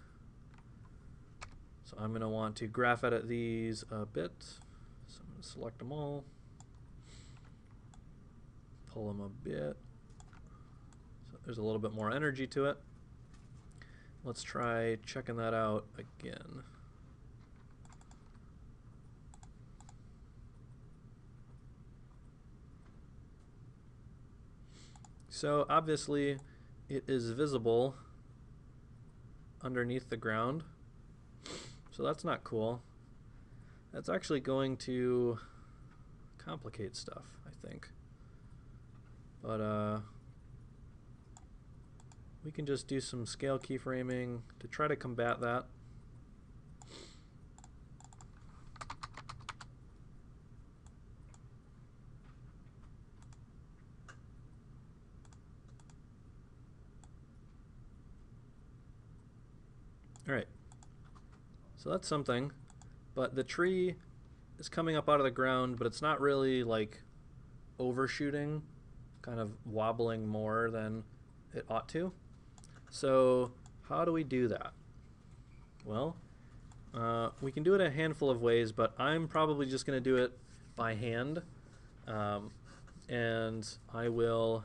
So I'm going to want to graph edit these a bit. So I'm going to select them all, pull them a bit. So there's a little bit more energy to it. Let's try checking that out again. So obviously it is visible underneath the ground. So that's not cool. That's actually going to complicate stuff, I think. But we can just do some scale keyframing to try to combat that. All right, so that's something, but the tree is coming up out of the ground, but it's not really like overshooting, kind of wobbling more than it ought to. So how do we do that? Well, we can do it a handful of ways, but I'm probably just going to do it by hand, and I will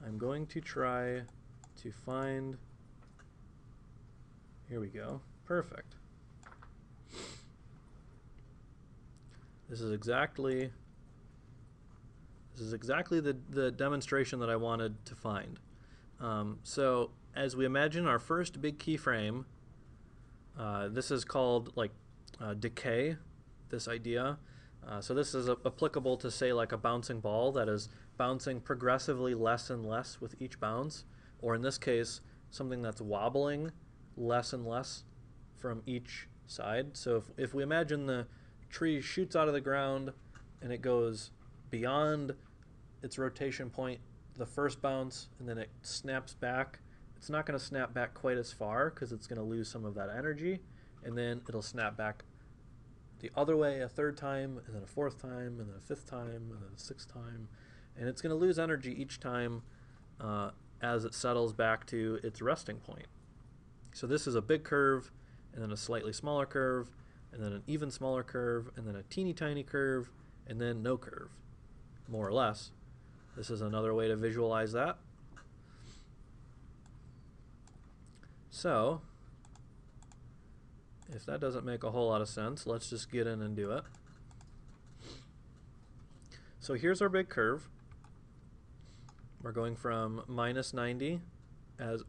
I'm going to try to find, here we go, perfect. This is exactly the demonstration that I wanted to find. So as we imagine our first big keyframe, this is called like decay, this idea. So this is applicable to, say, like a bouncing ball that is bouncing progressively less and less with each bounce, or in this case, something that's wobbling less and less from each side. So if we imagine the tree shoots out of the ground and it goes beyond its rotation point the first bounce and then it snaps back, it's not going to snap back quite as far because it's going to lose some of that energy, and then it'll snap back the other way a third time, and then a fourth time, and then a fifth time, and then a sixth time, and it's going to lose energy each time as it settles back to its resting point. So this is a big curve, and then a slightly smaller curve, and then an even smaller curve, and then a teeny tiny curve, and then no curve, more or less. This is another way to visualize that. So if that doesn't make a whole lot of sense, let's just get in and do it. So here's our big curve. We're going from minus 90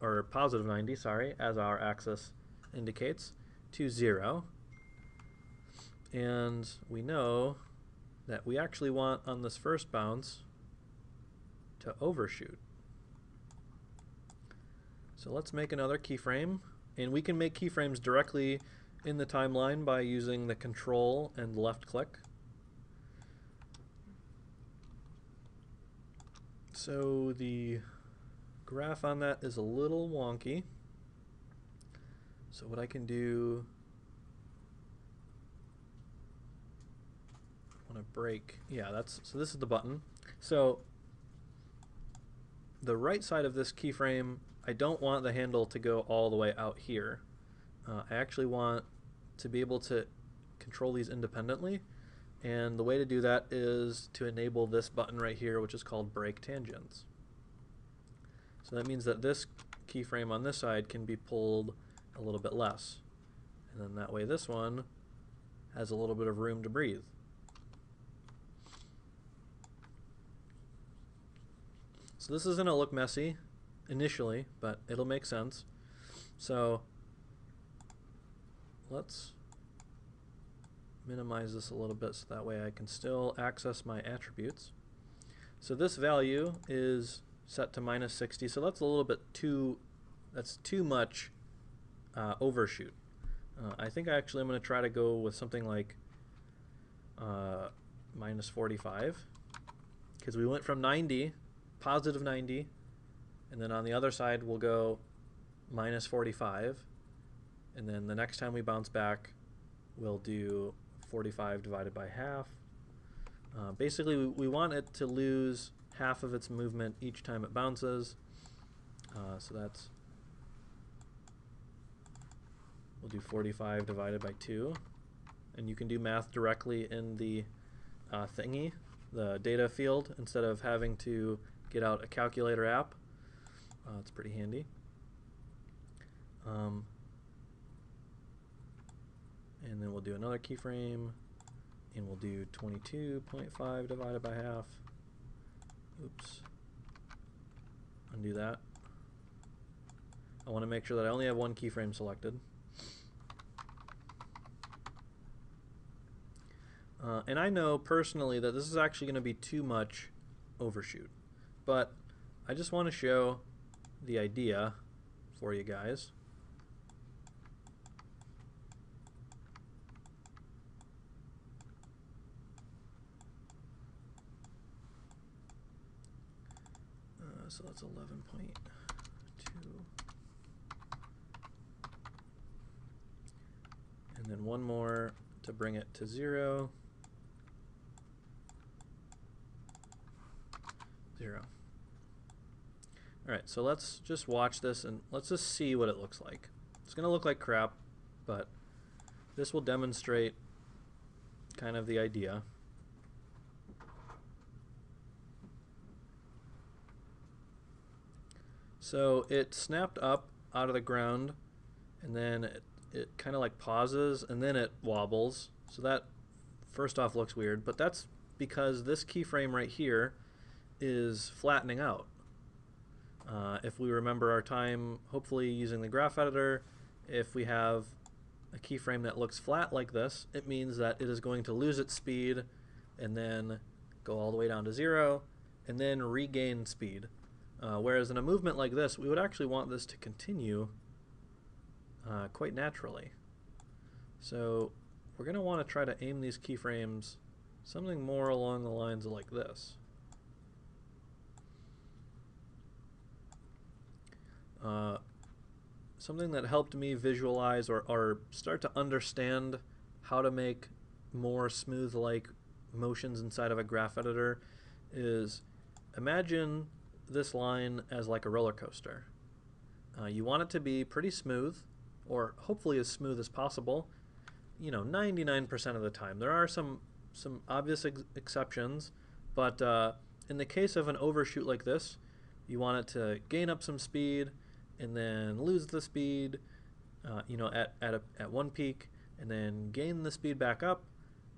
or positive 90, sorry, as our axis indicates, to 0. And we know that we actually want on this first bounce to overshoot. So let's make another keyframe, and we can make keyframes directly in the timeline by using the control and left click. So the graph on that is a little wonky. So what I can do, I want to break, yeah, so this is the button. So the right side of this keyframe, I don't want the handle to go all the way out here. I actually want to be able to control these independently, and the way to do that is to enable this button right here, which is called break tangents. So that means that this keyframe on this side can be pulled a little bit less, and then that way this one has a little bit of room to breathe. So this is going to look messy initially, but it'll make sense. So let's minimize this a little bit so that way I can still access my attributes. So this value is set to minus 60, so that's a little bit too much overshoot. I think I'm going to try to go with something like minus 45, because we went from 90, positive 90, and then on the other side we'll go minus 45, and then the next time we bounce back we'll do 45 divided by half. Basically, we want it to lose half of its movement each time it bounces. So that's, we'll do 45 divided by 2. And you can do math directly in the thingy, the data field, instead of having to get out a calculator app. It's pretty handy. And then we'll do another keyframe, and we'll do 22.5 divided by half. Oops. Undo that. I want to make sure that I only have one keyframe selected. And I know personally that this is actually going to be too much overshoot, but I just want to show the idea for you guys. So that's 11.2. And then one more to bring it to 0. 0. Alright, so let's just watch this and let's just see what it looks like. It's going to look like crap, but this will demonstrate kind of the idea. So it snapped up out of the ground, and then it kind of like pauses, and then it wobbles. So that first off looks weird, but that's because this keyframe right here is flattening out. If we remember our time, hopefully using the graph editor, if we have a keyframe that looks flat like this, it means that it is going to lose its speed and then go all the way down to 0 and then regain speed. Whereas in a movement like this, we would actually want this to continue quite naturally. So we're going to want to try to aim these keyframes something more along the lines of like this. Something that helped me visualize or start to understand how to make more smooth-like motions inside of a graph editor is imagine this line as like a roller coaster. You want it to be pretty smooth, or hopefully as smooth as possible, 99% of the time. There are some obvious exceptions, but in the case of an overshoot like this, you want it to gain up some speed and then lose the speed at one peak, and then gain the speed back up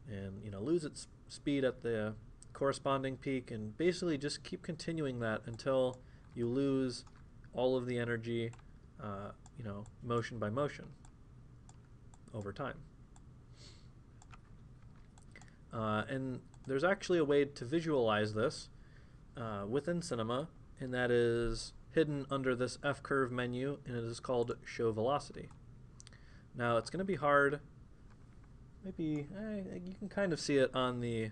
and lose its speed at the corresponding peak, and basically just keep continuing that until you lose all of the energy motion by motion over time. And there's actually a way to visualize this within Cinema, and that is hidden under this F-curve menu, and it is called Show Velocity. Now it's going to be hard, maybe you can kind of see it on the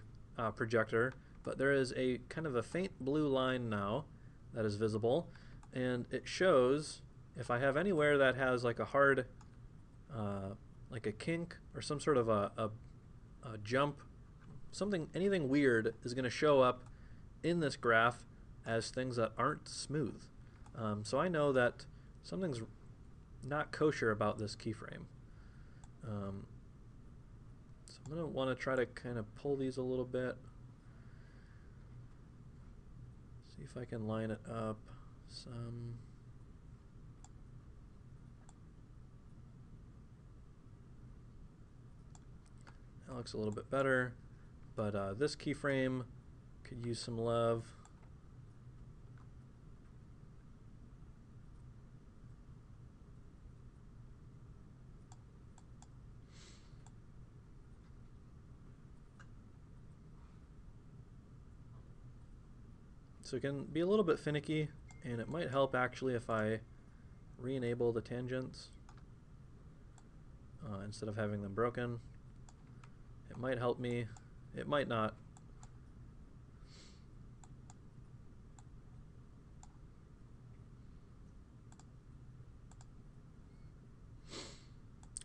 projector, but there is a kind of a faint blue line now that is visible, and it shows if I have anywhere that has like a hard, like a kink or some sort of a jump, anything weird is going to show up in this graph as things that aren't smooth. So I know that something's not kosher about this keyframe. So I'm going to want to try to kind of pull these a little bit. See if I can line it up some. That looks a little bit better, but this keyframe could use some love. So it can be a little bit finicky, and it might help actually if I re-enable the tangents instead of having them broken. It might help me, it might not.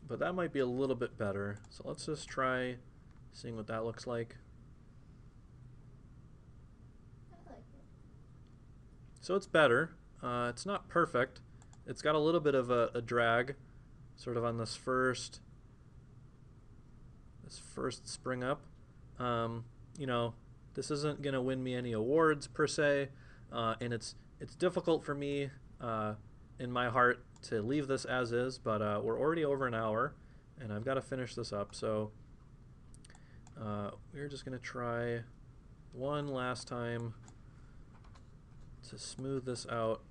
But that might be a little bit better. So let's just try seeing what that looks like. I like it. So it's better. It's not perfect. It's got a little bit of a drag, sort of on this first spring up. You know, this isn't gonna win me any awards per se, and it's difficult for me in my heart to leave this as is. But we're already over an hour, and I've got to finish this up. So we're just gonna try one last time to smooth this out.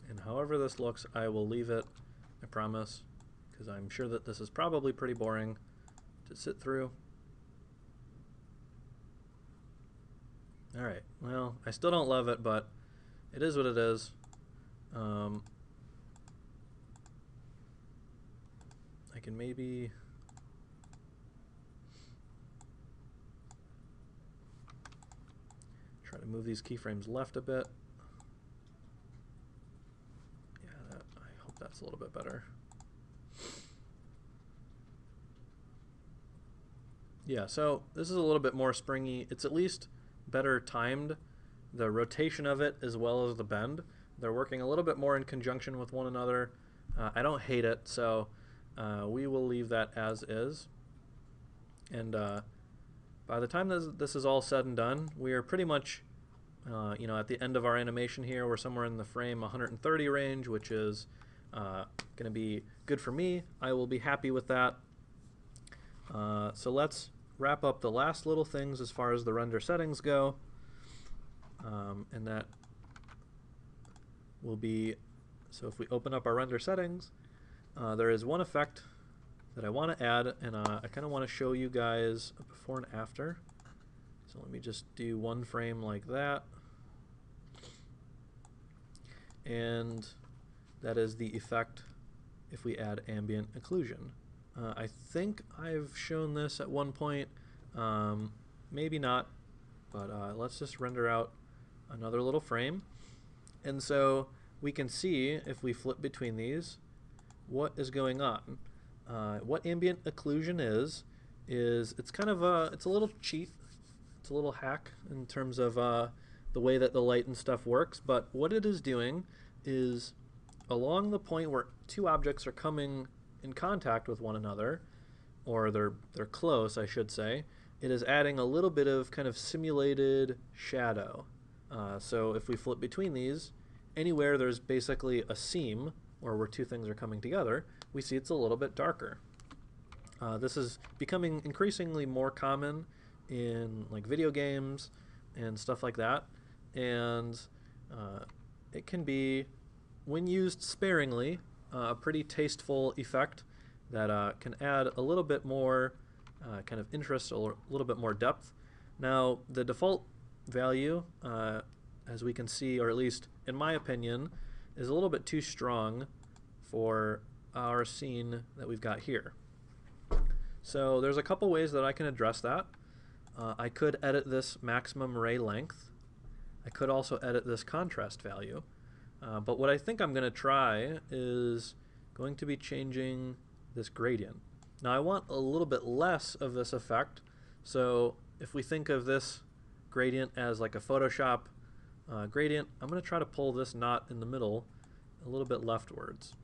And however this looks, I will leave it, I promise, because I'm sure that this is probably pretty boring to sit through. Alright, well, I still don't love it, but it is what it is. I can maybe try to move these keyframes left a bit. That's a little bit better. Yeah, so this is a little bit more springy. It's at least better timed, the rotation of it as well as the bend. They're working a little bit more in conjunction with one another. I don't hate it, so we will leave that as is. And by the time this is all said and done, we are pretty much you know, at the end of our animation here. We're somewhere in the frame 130 range, which is going to be good for me. I will be happy with that. So let's wrap up the last little things as far as the render settings go. And that will be, so if we open up our render settings, there is one effect that I want to add, and I kind of want to show you guys a before and after. So let me just do one frame like that. And that is the effect if we add ambient occlusion. I think I've shown this at one point, maybe not, but let's just render out another little frame. And so we can see, if we flip between these, what is going on. What ambient occlusion is it's kind of it's a little cheat, it's a little hack in terms of the way that the light and stuff works, but what it is doing is along the point where two objects are coming in contact with one another, or they're close, I should say, it is adding a little bit of kind of simulated shadow. So if we flip between these, anywhere there's basically a seam, or where two things are coming together, we see it's a little bit darker. This is becoming increasingly more common in like video games and stuff like that, and it can be, when used sparingly, a pretty tasteful effect that can add a little bit more kind of interest, or a little bit more depth. Now, the default value, as we can see, or at least in my opinion, is a little bit too strong for our scene that we've got here. So there's a couple ways that I can address that. I could edit this maximum ray length. I could also edit this contrast value. But what I think I'm going to try is going to be changing this gradient. Now I want a little bit less of this effect, so if we think of this gradient as like a Photoshop gradient, I'm going to try to pull this knot in the middle a little bit leftwards.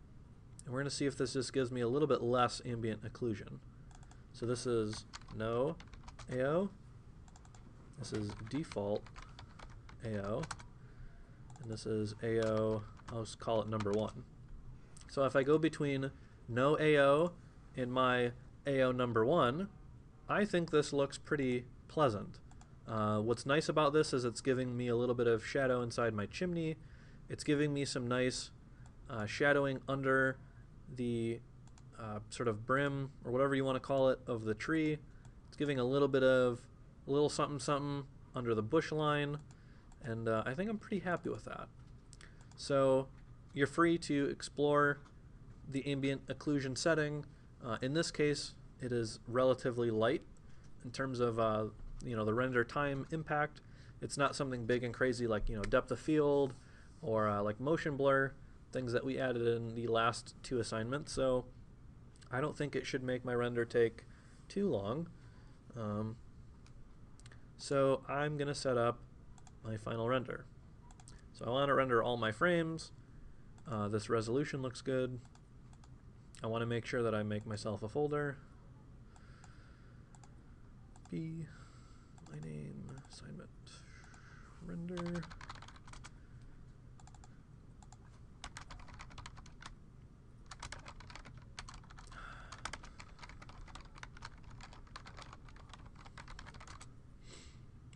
And we're going to see if this just gives me a little bit less ambient occlusion. So this is no AO, this is default AO, and this is AO, I'll just call it number 1. So if I go between no AO and my AO number 1, I think this looks pretty pleasant. What's nice about this is it's giving me a little bit of shadow inside my chimney. It's giving me some nice shadowing under the sort of brim, or whatever you want to call it, of the tree. It's giving a little bit of a little something something under the bush line, and I think I'm pretty happy with that. So you're free to explore the ambient occlusion setting. In this case, it is relatively light in terms of the render time impact. It's not something big and crazy like depth of field or like motion blur, things that we added in the last 2 assignments. So I don't think it should make my render take too long. So I'm gonna set up my final render. So I want to render all my frames. This resolution looks good. I want to make sure that I make myself a folder. B, my name, assignment, render.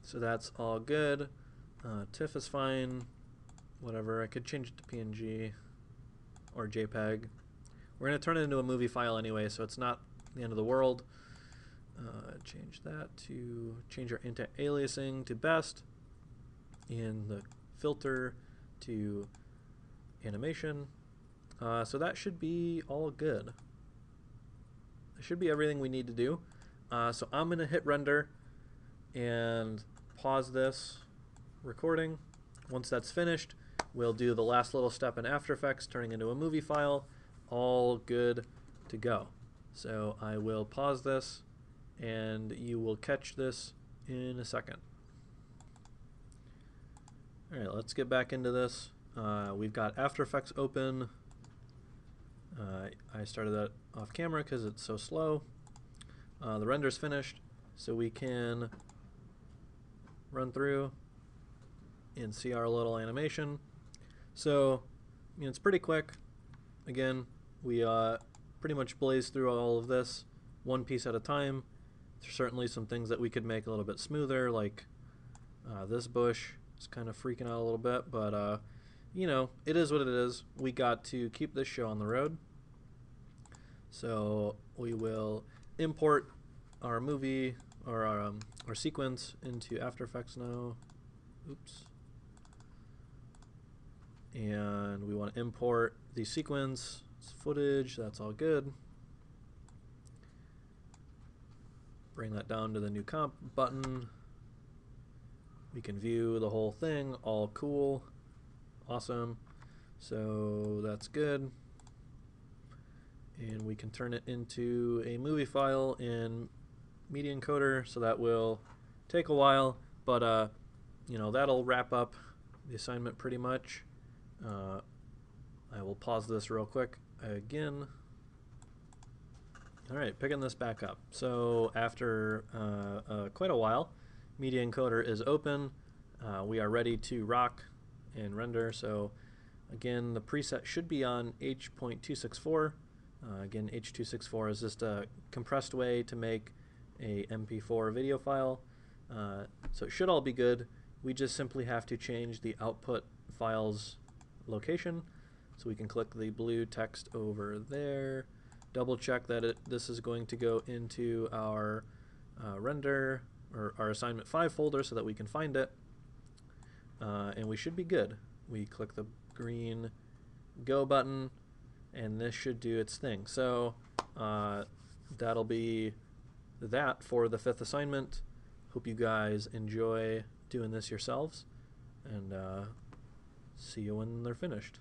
So that's all good. TIFF is fine. Whatever, I could change it to PNG or JPEG. We're going to turn it into a movie file anyway, so it's not the end of the world. Change our anti-aliasing to best, and the filter to animation. So that should be all good. That should be everything we need to do. So I'm going to hit render and pause this recording. Once that's finished, we'll do the last little step in After Effects, turning into a movie file. All good to go. So I will pause this, and you will catch this in a second. All right, let's get back into this. We've got After Effects open. I started that off camera because it's so slow. The render's finished, so we can run through and see our little animation. So, it's pretty quick. Again, we pretty much blaze through all of this one piece at a time. There's certainly some things that we could make a little bit smoother, like this bush is kind of freaking out a little bit, but it is what it is. We got to keep this show on the road. So we will import our movie or our sequence into After Effects now. Oops. And we want to import the sequence footage. That's all good. Bring that down to the new comp button. We can view the whole thing. All cool. Awesome. So that's good. And we can turn it into a movie file in Media Encoder, so that will take a while, but that'll wrap up the assignment pretty much. I will pause this real quick again. All right, picking this back up. So after quite a while, Media Encoder is open. We are ready to rock and render. So again, the preset should be on H.264. Again, H.264 is just a compressed way to make a MP4 video file. So it should all be good. We just simply have to change the output file's location. So we can click the blue text over there, double check that this is going to go into our render or our assignment 5 folder so that we can find it. And we should be good. We click the green go button, and this should do its thing. So that'll be that for the 5th assignment. Hope you guys enjoy doing this yourselves, and see you when they're finished.